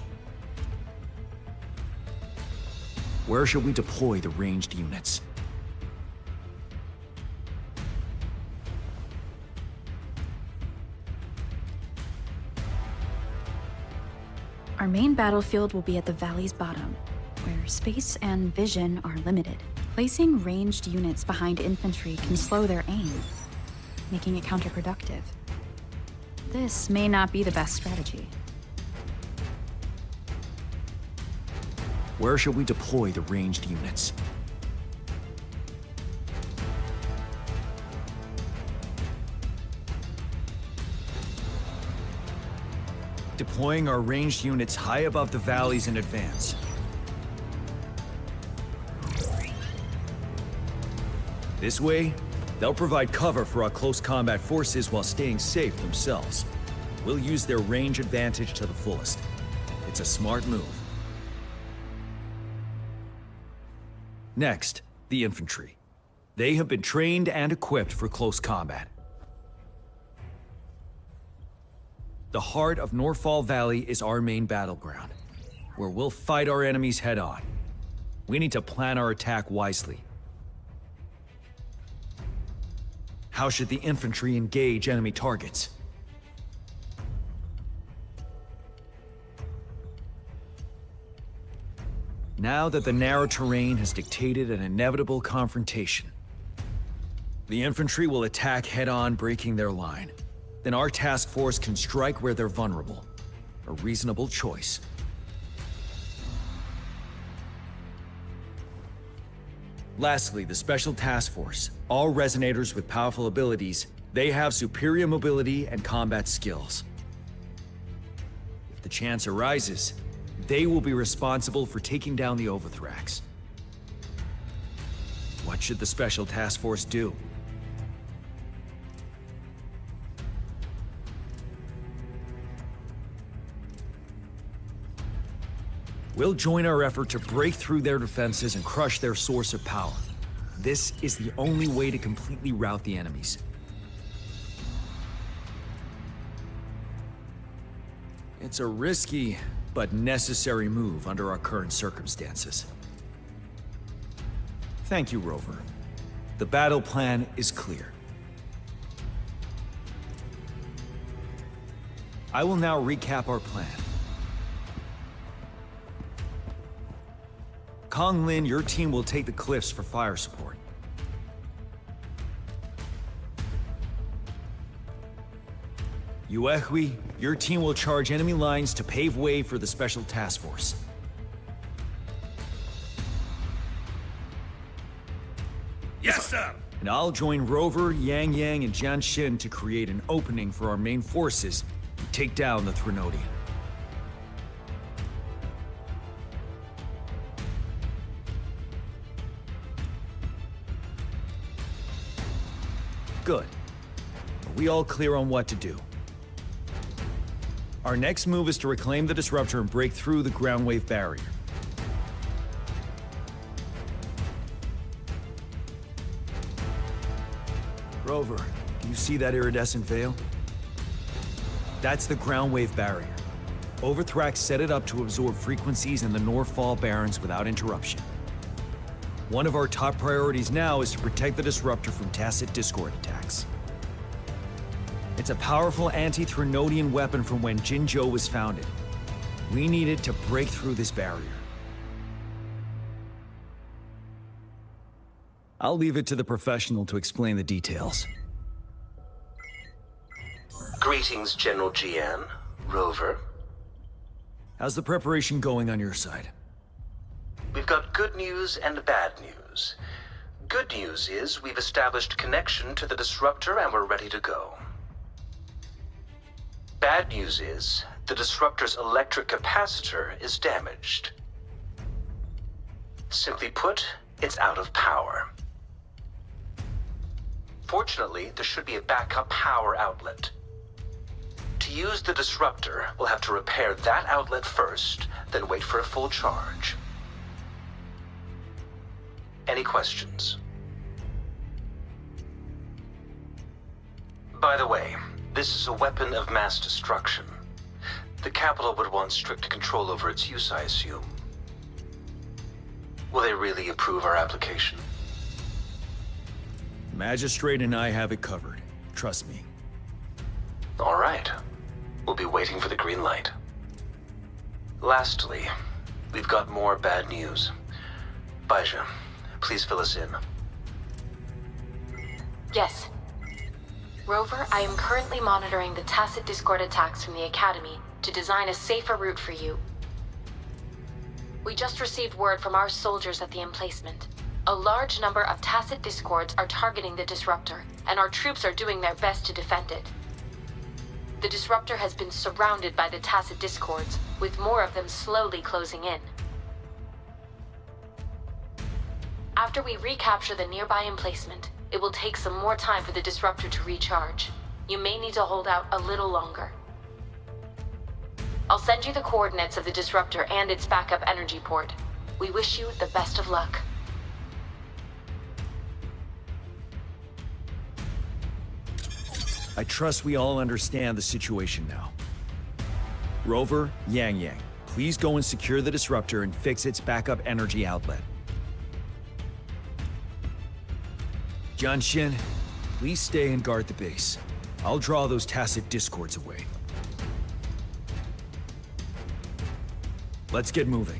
A: Where should we deploy the ranged units?
M: Our main battlefield will be at the valley's bottom, where space and vision are limited. Placing ranged units behind infantry can slow their aim, making it counterproductive. This may not be the best strategy.
A: Where should we deploy the ranged units? Deploying our ranged units high above the valleys in advance. This way, they'll provide cover for our close combat forces while staying safe themselves. We'll use their range advantage to the fullest. It's a smart move. Next, the infantry. They have been trained and equipped for close combat. The heart of Norfall Valley is our main battleground, where we'll fight our enemies head-on. We need to plan our attack wisely. How should the infantry engage enemy targets? Now that the narrow terrain has dictated an inevitable confrontation, the infantry will attack head-on, breaking their line. Then our task force can strike where they're vulnerable. A reasonable choice. Lastly, the Special Task Force. All resonators with powerful abilities, they have superior mobility and combat skills. If the chance arises, they will be responsible for taking down the Overthrax. What should the Special Task Force do? We'll join our effort to break through their defenses and crush their source of power. This is the only way to completely rout the enemies. It's a risky, but necessary move under our current circumstances. Thank you, Rover. The battle plan is clear. I will now recap our plan. Kong Lin, your team will take the cliffs for fire support. Yuehui, your team will charge enemy lines to pave way for the special task force.
C: Yes, sir!
A: And I'll join Rover, Yang Yang, and Jian Xin to create an opening for our main forces and take down the Threnodian. Good. Are we all clear on what to do? Our next move is to reclaim the disruptor and break through the ground wave barrier. Rover, do you see that iridescent veil? That's the ground wave barrier. Overthrax set it up to absorb frequencies in the Northfall Barrens without interruption. One of our top priorities now is to protect the disruptor from tacit discord attacks. It's a powerful anti-Threnodian weapon from when Jinzhou was founded. We need it to break through this barrier. I'll leave it to the professional to explain the details.
S: Greetings, General Jian, Rover.
A: How's the preparation going on your side?
S: We've got good news and bad news. Good news is we've established connection to the disruptor and we're ready to go. Bad news is the disruptor's electric capacitor is damaged. Simply put, it's out of power. Fortunately, there should be a backup power outlet. To use the disruptor, we'll have to repair that outlet first, then wait for a full charge. Any questions? By the way, this is a weapon of mass destruction. The capital would want strict control over its use, I assume. Will they really approve our application?
A: Magistrate and I have it covered. Trust me.
S: All right. We'll be waiting for the green light. Lastly, we've got more bad news. Baizha, please fill us in.
R: Yes. Rover, I am currently monitoring the tacit discord attacks from the Academy to design a safer route for you. We just received word from our soldiers at the emplacement. A large number of tacit discords are targeting the disruptor, and our troops are doing their best to defend it. The disruptor has been surrounded by the tacit discords, with more of them slowly closing in. After we recapture the nearby emplacement, it will take some more time for the disruptor to recharge. You may need to hold out a little longer. I'll send you the coordinates of the disruptor and its backup energy port. We wish you the best of luck.
A: I trust we all understand the situation now. Rover, Yang Yang, please go and secure the disruptor and fix its backup energy outlet. Jian Xin, please stay and guard the base. I'll draw those tacit discords away. Let's get moving.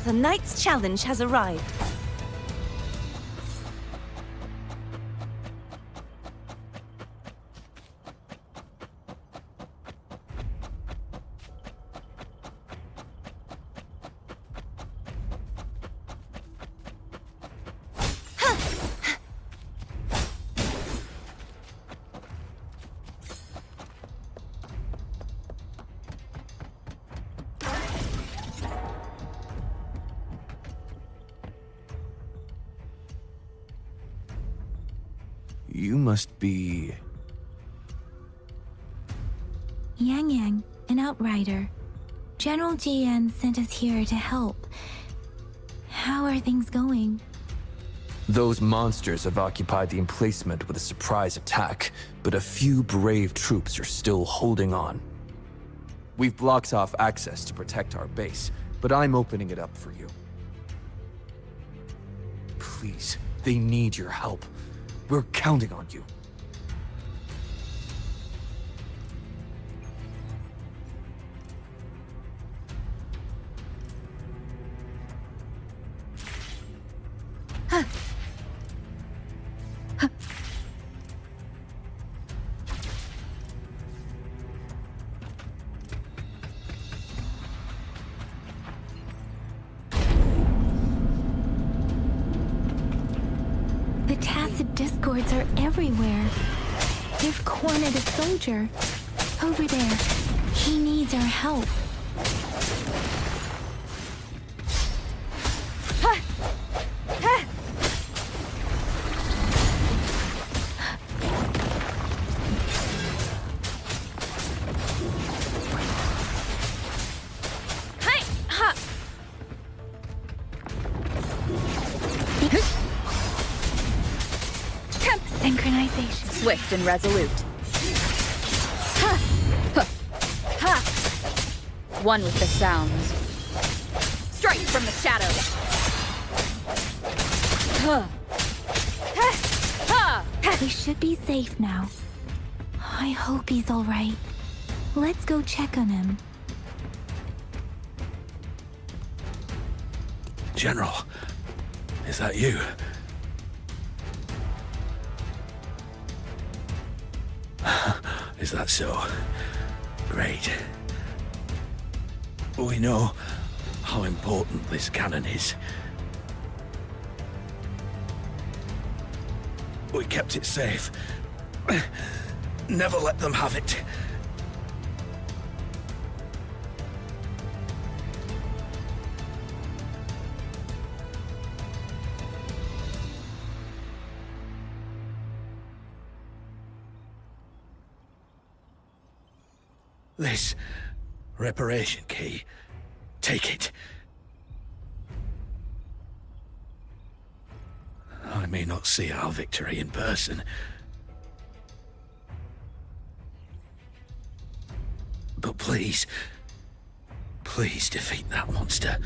T: The Knight's challenge has arrived.
A: You must be...
O: Yang Yang, an outrider. General GN sent us here to help. How are things going?
U: Those monsters have occupied the emplacement with a surprise attack, but a few brave troops are still holding on. We've blocked off access to protect our base, but I'm opening it up for you. Please, they need your help. We're counting on you.
O: The tacit discords are everywhere. They've cornered a soldier. Over there. He needs our help. Synchronization.
M: Swift and resolute. Ha! Ha! Ha! One with the sounds. Strike from the shadows. Ha! Ha! Ha!
O: We should be safe now. I hope he's all right. Let's go check on him.
C: General, is that you? Is that so? Great. We know how important this cannon is. We kept it safe. Never let them have it. This reparation key. Take it. I may not see our victory in person, but please defeat that monster.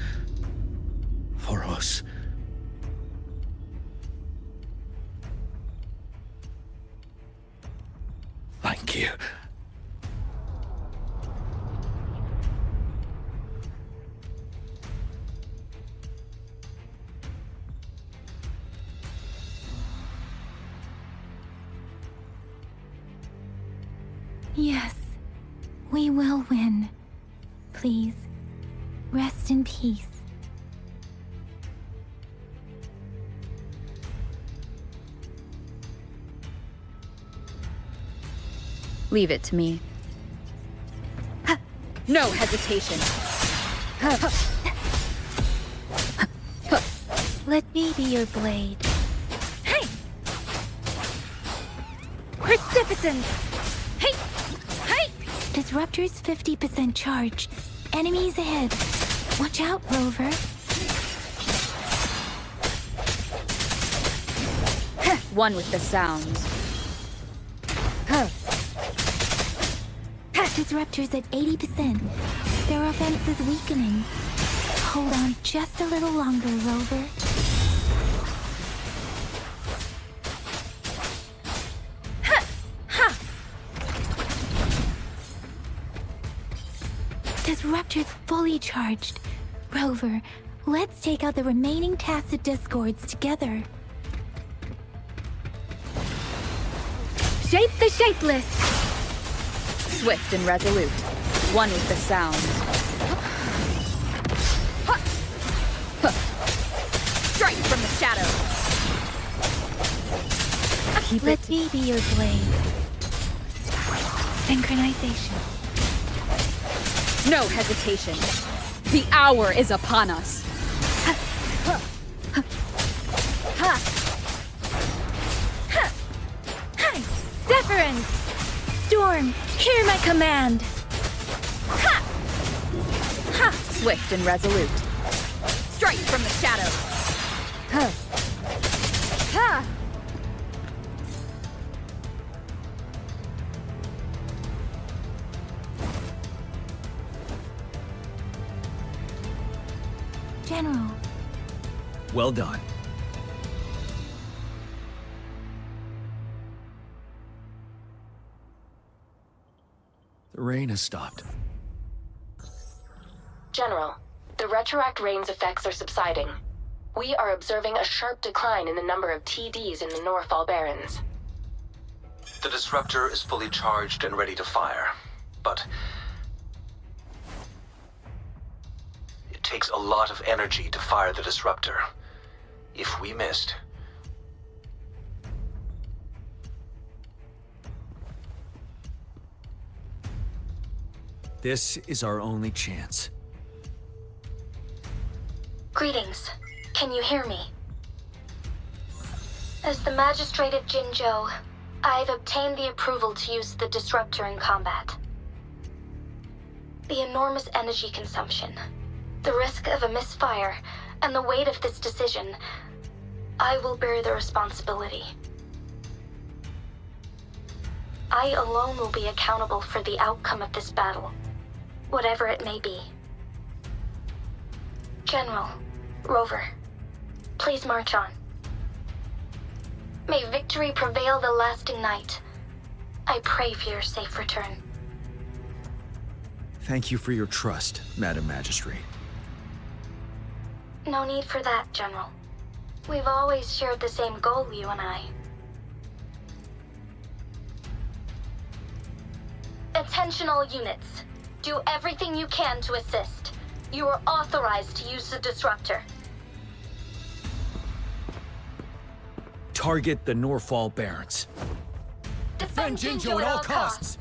C: For us. Thank you.
O: Yes, we will win. Please, rest in peace.
M: Leave it to me. No hesitation.
O: Let me be your blade.
T: Hey! Precipitance! Hey! Hey!
O: Disruptor's 50% charge. Enemies ahead. Watch out, Rover.
M: One with the sounds.
O: Disruptor's at 80%. Their offense is weakening. Hold on just a little longer, Rover. Disruptor's fully charged. Rover, let's take out the remaining tacit discords together.
T: Shape the shapeless!
M: Swift and resolute. One with the sound. Strike from the shadows.
O: Let me be your blade. Synchronization.
M: No hesitation. The hour is upon us.
T: difference! Storm, hear my command! Ha!
D: Ha! Swift and resolute. Strike from the shadows.
T: Huh. Ha!
O: General.
A: Well done. The rain has stopped.
V: General, the retroact rain's effects are subsiding. We are observing a sharp decline in the number of TDs in the Northfall Barrens.
S: The disruptor is fully charged and ready to fire, but it takes a lot of energy to fire the disruptor. If we missed,
A: this is our only chance.
J: Greetings. Can you hear me? As the Magistrate of Jinzhou, I've obtained the approval to use the disruptor in combat. The enormous energy consumption, the risk of a misfire, and the weight of this decision, I will bear the responsibility. I alone will be accountable for the outcome of this battle, whatever it may be. General, Rover, please march on. May victory prevail the lasting night. I pray for your safe return.
A: Thank you for your trust, Madam Magistrate.
J: No need for that, General. We've always shared the same goal, you and I. Attention all units. Do everything you can to assist. You are authorized to use the disruptor.
A: Target the Northfall Barrens.
J: Defend Jinzhou at all costs.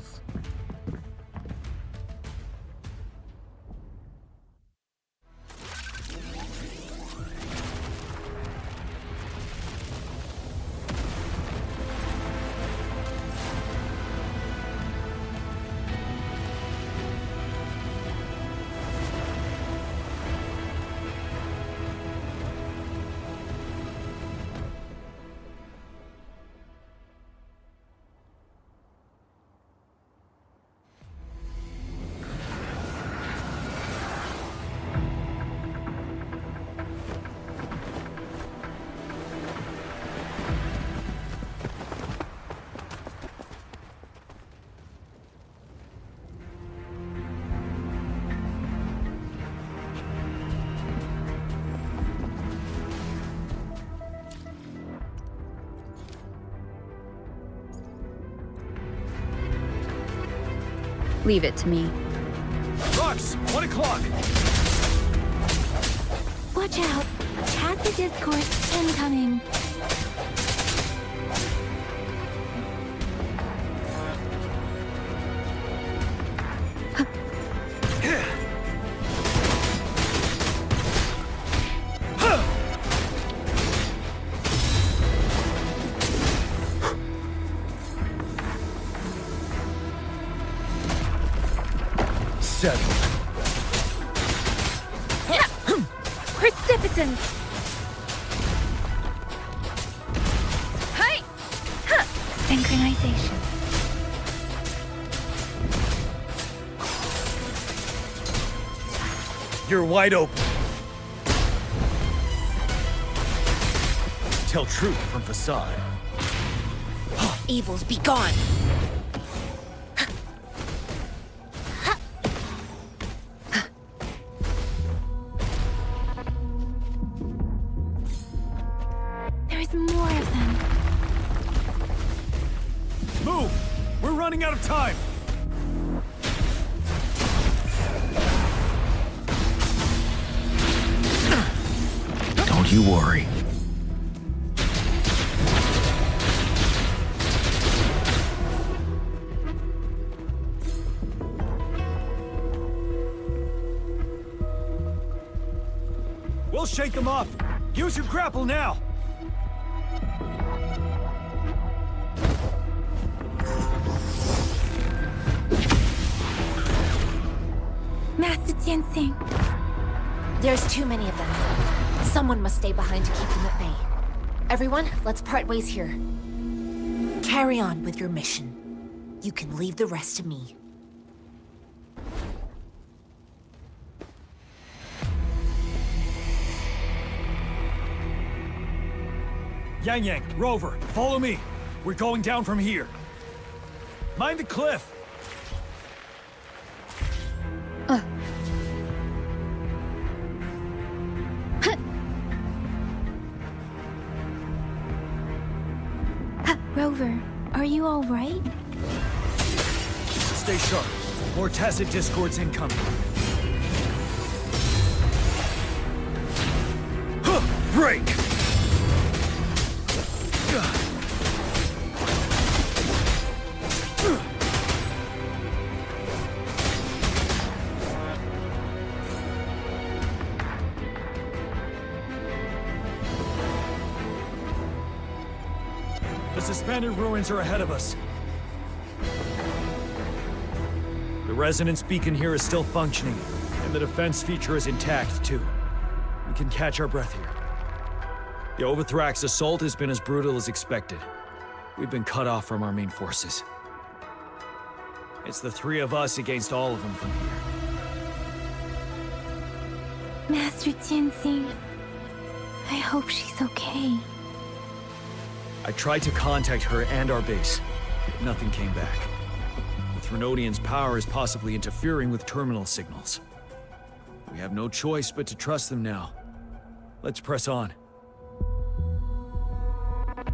D: Leave it to me.
A: Rocks, 1 o'clock.
O: Watch out! Tacit discourse incoming.
T: Precipitance! Hi! Huh.
O: Synchronization.
A: You're wide open. Tell truth from facade.
R: Evils be gone!
O: There's more of them.
A: Move! We're running out of time! Don't you worry. We'll shake them off. Use your grapple now.
O: Master Jinsing.
R: There's too many of them. Someone must stay behind to keep them at bay. Everyone, let's part ways here. Carry on with your mission. You can leave the rest to me.
A: Yang Yang, Rover, follow me. We're going down from here. Mind the cliff.
O: Rover, are you all right?
A: Stay sharp. More tacit discords incoming. Break! The suspended ruins are ahead of us. The resonance beacon here is still functioning, and the defense feature is intact, too. We can catch our breath here. The Overthrax assault has been as brutal as expected. We've been cut off from our main forces. It's the three of us against all of them from here.
O: Master Jinsing, I hope she's okay.
A: I tried to contact her and our base, but nothing came back. The Threnodian's power is possibly interfering with terminal signals. We have no choice but to trust them now. Let's press on.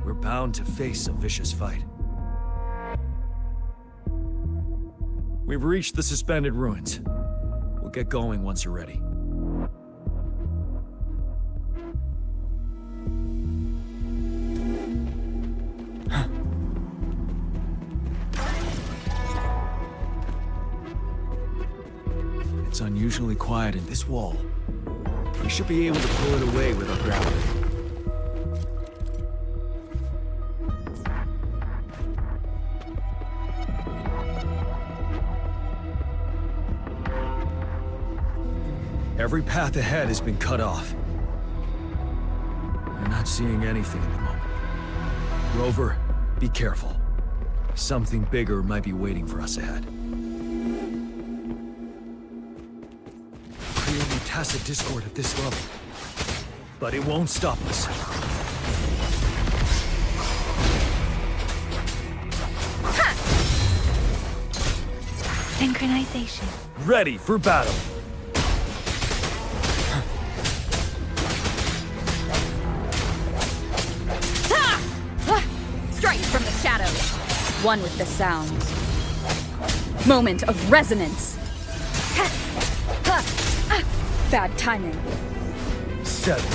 A: We're bound to face a vicious fight. We've reached the suspended ruins. We'll get going once you're ready. It's unusually quiet in this wall. We should be able to pull it away with our gravity. Every path ahead has been cut off. We're not seeing anything at the moment. Rover, be careful. Something bigger might be waiting for us ahead. Creating tacit discord at this level. But it won't stop us.
O: Synchronization.
A: Ready for battle.
D: Strike from the shadows. One with the sound. Moment of resonance. Bad timing.
A: Settle.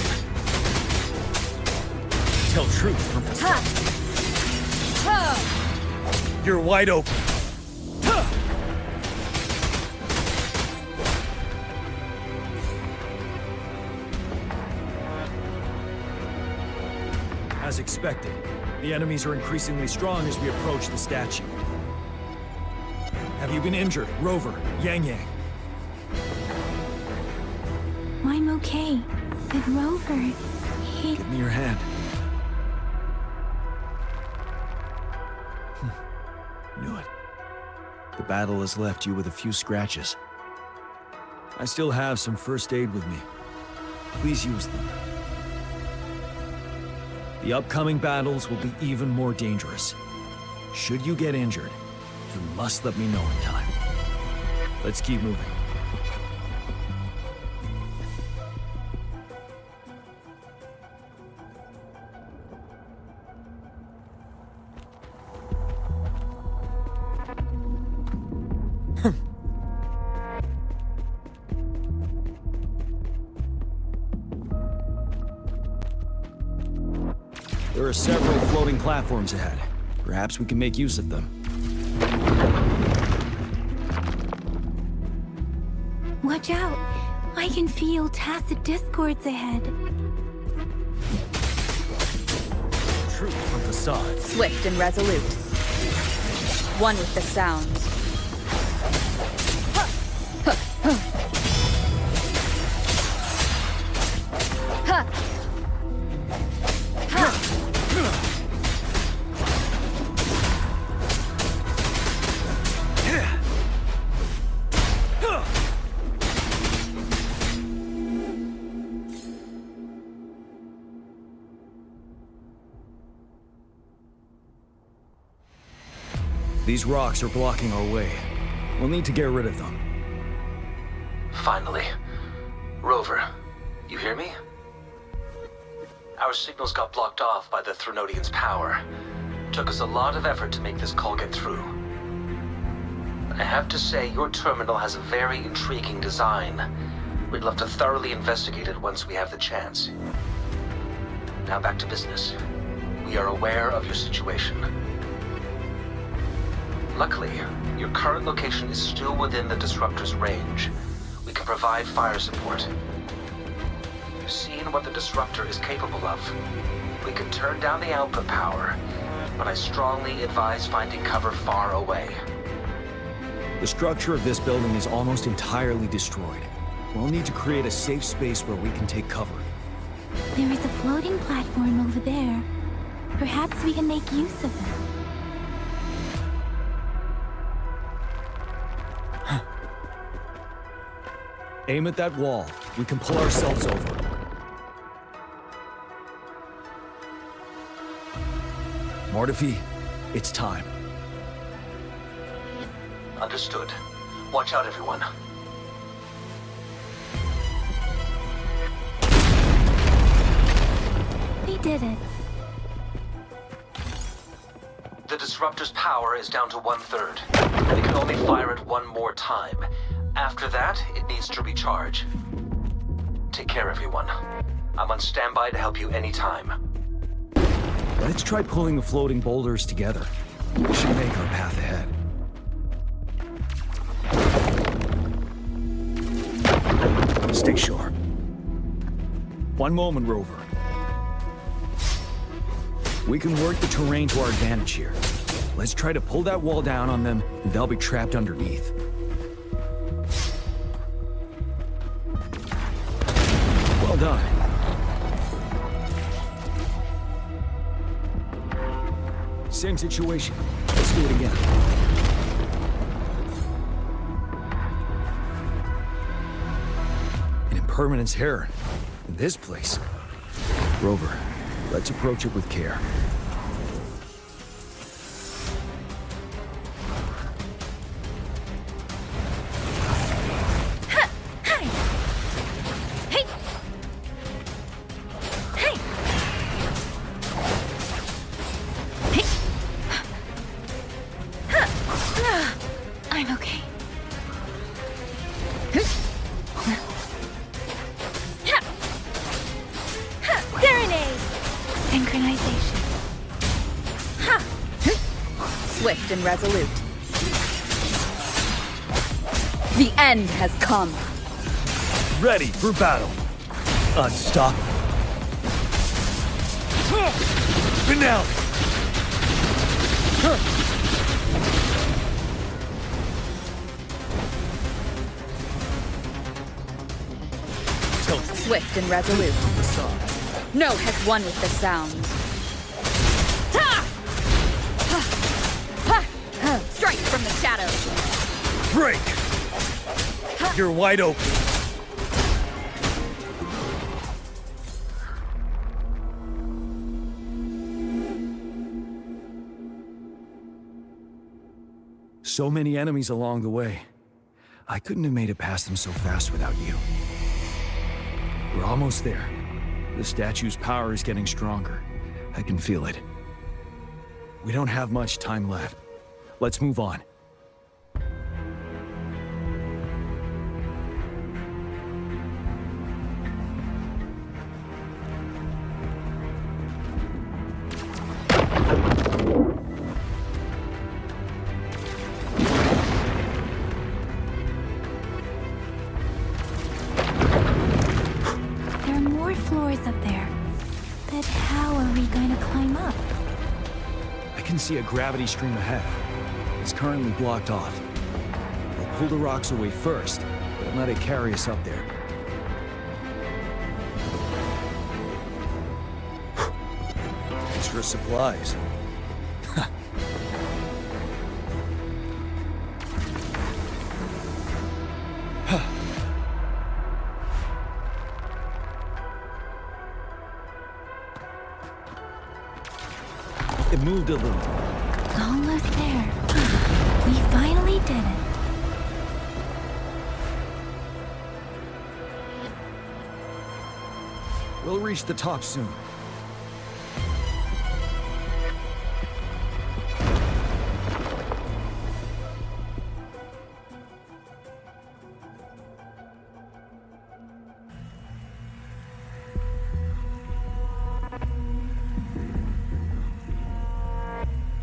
A: Tell truth from the start. You're wide open. As expected, the enemies are increasingly strong as we approach the statue. Have you been injured, Rover, Yang Yang?
O: I'm okay. But Rover, he...
A: Give me your hand. Knew it. The battle has left you with a few scratches. I still have some first aid with me. Please use them. The upcoming battles will be even more dangerous. Should you get injured, you must let me know in time. Let's keep moving. There are several floating platforms ahead. Perhaps we can make use of them.
O: Watch out! I can feel tacit discords ahead.
A: Truth from facade.
D: Swift and resolute. One with the sound.
A: These rocks are blocking our way. We'll need to get rid of them.
S: Finally. Rover, you hear me? Our signals got blocked off by the Threnodian's power. Took us a lot of effort to make this call get through. I have to say, your terminal has a very intriguing design. We'd love to thoroughly investigate it once we have the chance. Now back to business. We are aware of your situation. Luckily, your current location is still within the Disruptor's range. We can provide fire support. You've seen what the Disruptor is capable of. We can turn down the output power, but I strongly advise finding cover far away.
A: The structure of this building is almost entirely destroyed. We'll need to create a safe space where we can take cover.
O: There is a floating platform over there. Perhaps we can make use of it.
A: Aim at that wall. We can pull ourselves over. Mortefi, it's time.
S: Understood. Watch out, everyone.
O: We did it.
S: The Disruptor's power is down to 1/3. We can only fire it one more time. After that, it needs to recharge. Take care, everyone. I'm on standby to help you anytime.
A: Let's try pulling the floating boulders together. We should make our path ahead. Stay sharp. One moment, Rover. We can work the terrain to our advantage here. Let's try to pull that wall down on them, and they'll be trapped underneath. Well done. Same situation. Let's do it again. An impermanence heron. In this place. Rover, let's approach it with care.
D: I'm okay.
T: Serenade!
D: Synchronization. Swift and resolute. The end has come.
A: Ready for battle. Unstoppable. Finale.
D: Swift and resolute. No has won with the sound. Strike from the shadows.
A: Break! You're wide open. So many enemies along the way. I couldn't have made it past them so fast without you. We're almost there. The statue's power is getting stronger. I can feel it. We don't have much time left. Let's move on. See a gravity stream ahead. It's currently blocked off. We'll pull the rocks away first, but Don't let it carry us up there.
C: Extra supplies.
A: It moved a little.
O: Almost there. We finally did it.
A: We'll reach the top soon.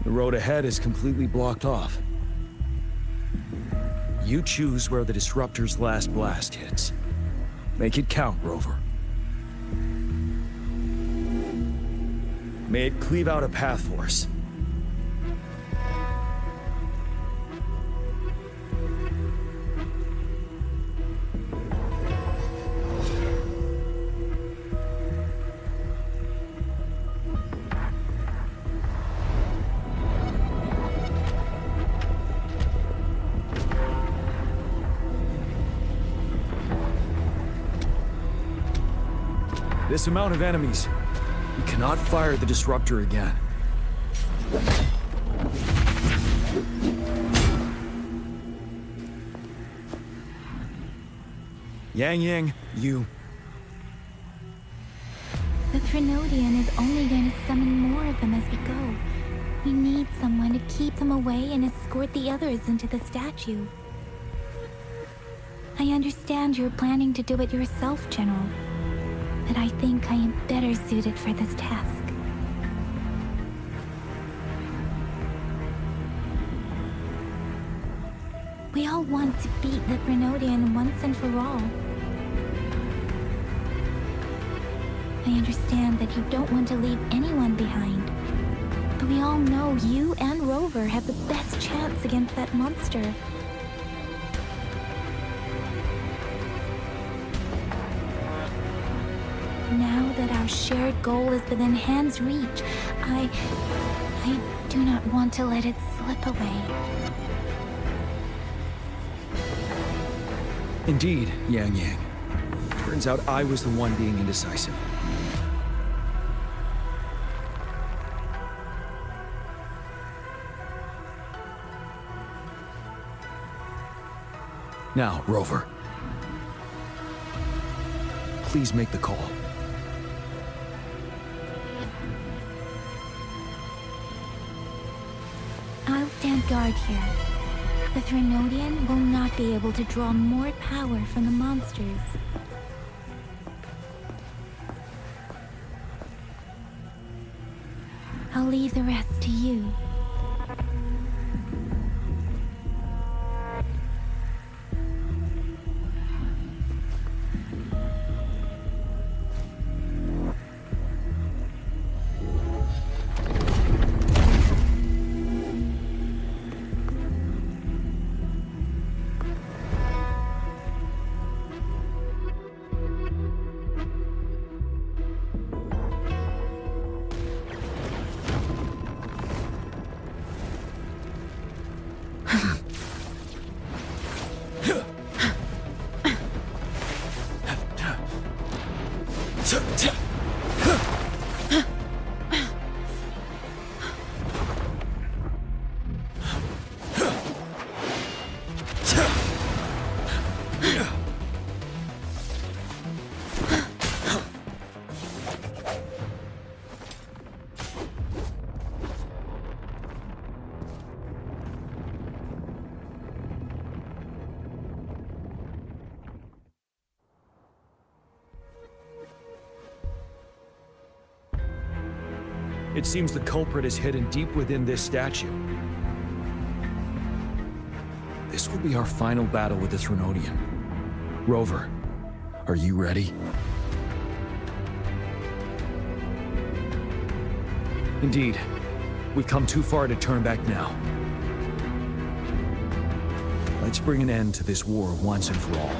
A: The road ahead is completely blocked off. You choose where the Disruptor's last blast hits. Make it count, Rover. May it cleave out a path for us. This amount of enemies. We cannot fire the Disruptor again. Yang, you...
O: The Threnodian is only going to summon more of them as we go. We need someone to keep them away and escort the others into the statue. I understand you're planning to do it yourself, General. But I think I am better suited for this task. We all want to beat the Threnodian once and for all. I understand that you don't want to leave anyone behind. But we all know you and Rover have the best chance against that monster. Now that our shared goal is within hand's reach, I do not want to let it slip away.
A: Indeed, Yang. Turns out I was the one being indecisive. Now, Rover. Please make the call.
O: I'll stand guard here. The Threnodian will not be able to draw more power from the monsters. I'll leave the rest to you.
A: It seems the culprit is hidden deep within this statue. This will be our final battle with the Threnodian. Rover, are you ready? Indeed. We've come too far to turn back now. Let's bring an end to this war once and for all.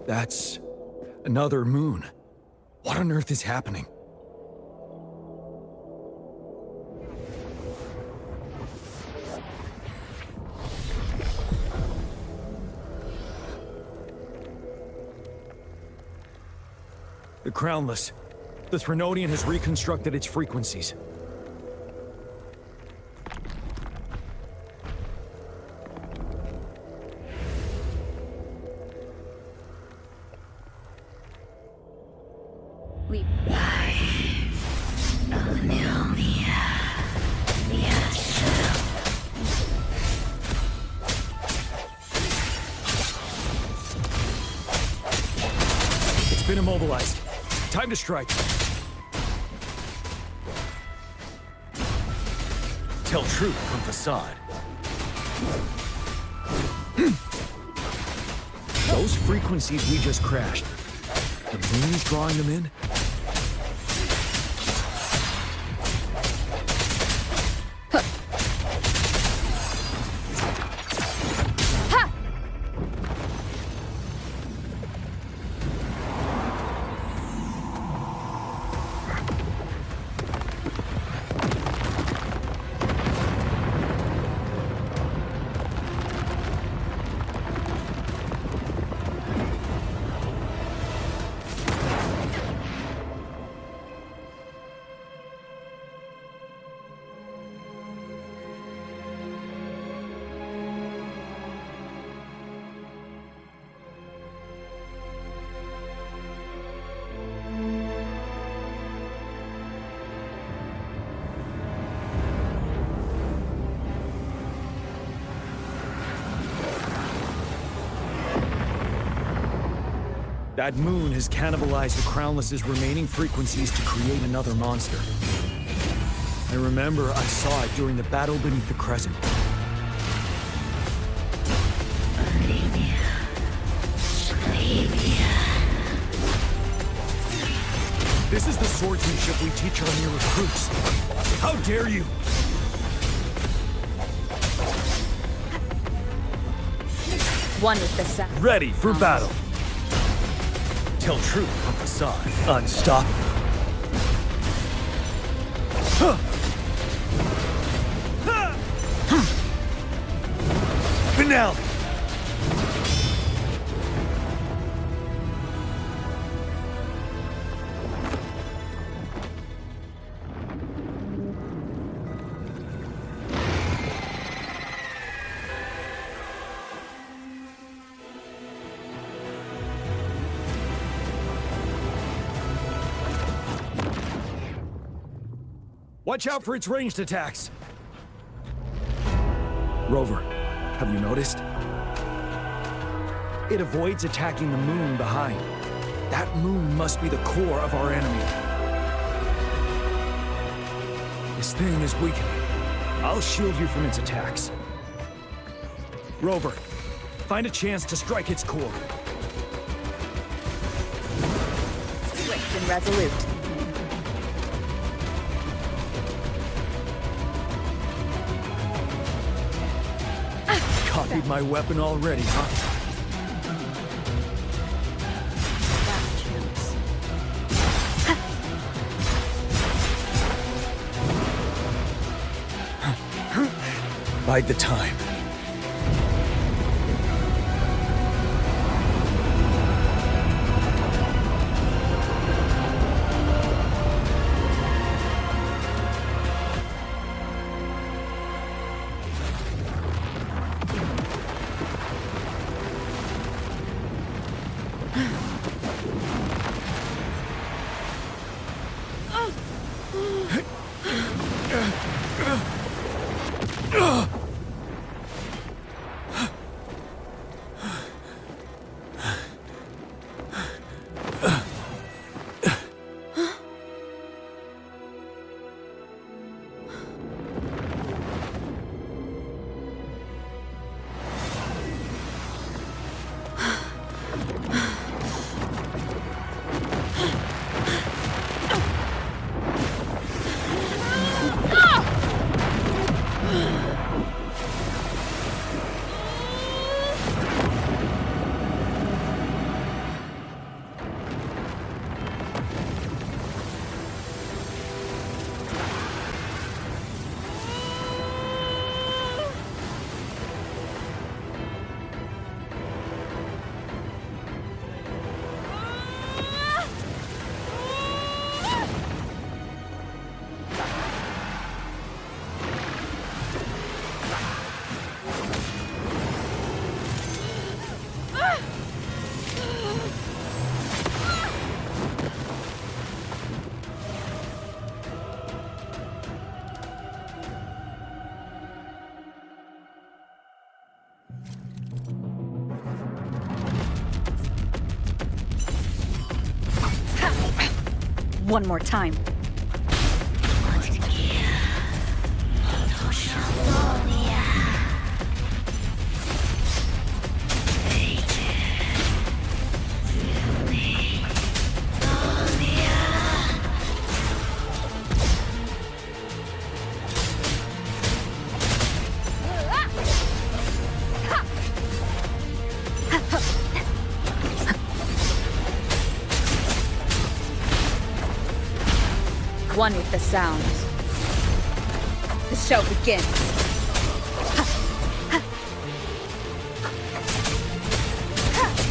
A: That's another moon. What on earth is happening? The Crownless. The Threnodian has reconstructed its frequencies. It's been immobilized. Time to strike. Tell truth from facade. Those frequencies we just crashed. The moon's drawing them in? That moon has cannibalized the Crownless's remaining frequencies to create another monster. I remember I saw it during the battle beneath the Crescent. This is the swordsmanship we teach our new recruits. How dare you!
D: One with the sound.
A: Ready for battle. Tell truth from facade. Unstoppable. Finale. Watch out for its ranged attacks. Rover, have you noticed? It avoids attacking the moon behind. That moon must be the core of our enemy. This thing is weakening. I'll shield you from its attacks. Rover, find a chance to strike its core.
D: Swift and resolute.
A: Copied my weapon already, huh? Bide the time.
D: one more time. One with the sounds. The show begins.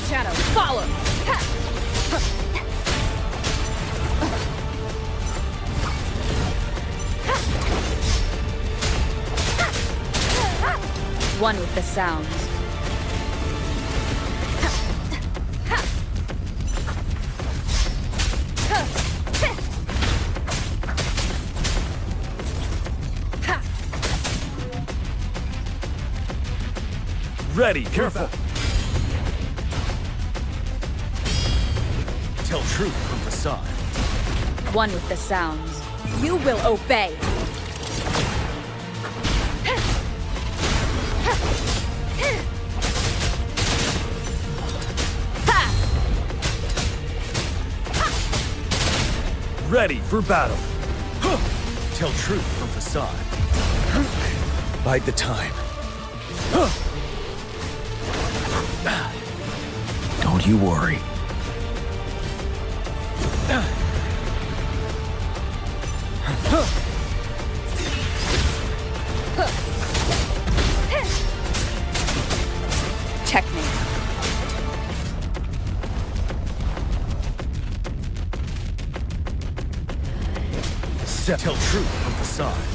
D: Shadow, follow! One with the sounds.
A: Ready, careful. Tell truth from facade.
D: One with the sounds. You will obey.
A: Ready for battle. Tell truth from facade. Bide the time. Don't you worry.
D: Checkmate.
A: Tell truth from facade.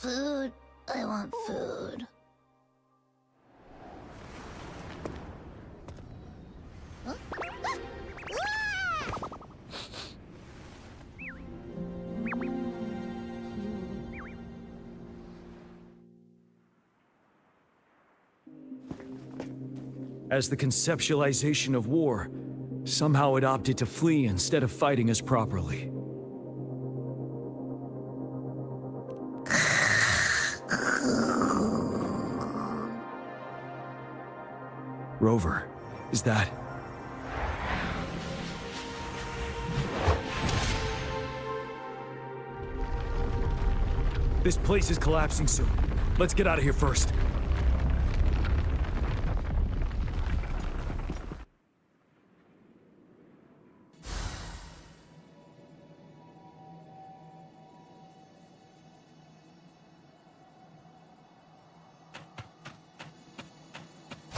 I: Food. I want food. Huh?
A: As the conceptualization of war, somehow it opted to flee instead of fighting us properly. Rover, is that... This place is collapsing soon. Let's get out of here first.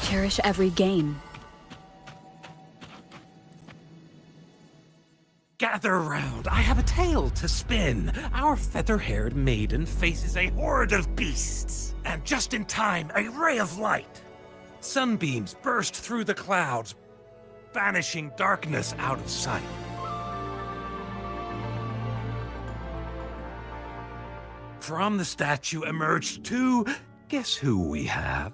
D: Cherish every gain.
G: Gather round, I have a tale to spin. Our feather-haired maiden faces a horde of beasts. And just in time, a ray of light. Sunbeams burst through the clouds, banishing darkness out of sight. From the statue emerged two... Guess who we have?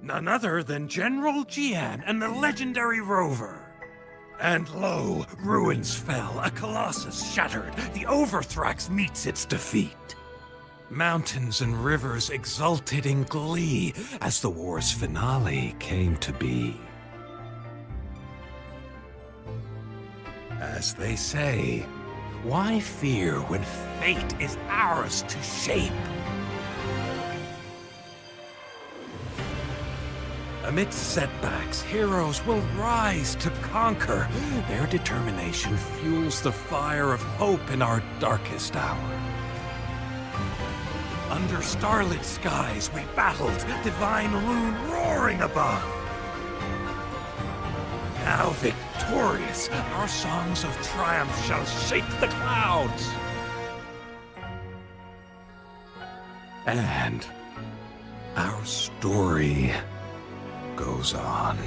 G: None other than General Jian and the legendary Rover. And lo, ruins fell, a colossus shattered, the Overthrax meets its defeat. Mountains and rivers exulted in glee as the war's finale came to be. As they say, why fear when fate is ours to shape? Amidst setbacks, heroes will rise to conquer. Their determination fuels the fire of hope in our darkest hour. Under starlit skies we battled, divine loon roaring above. Now victorious, our songs of triumph shall shake the clouds. And our story goes on.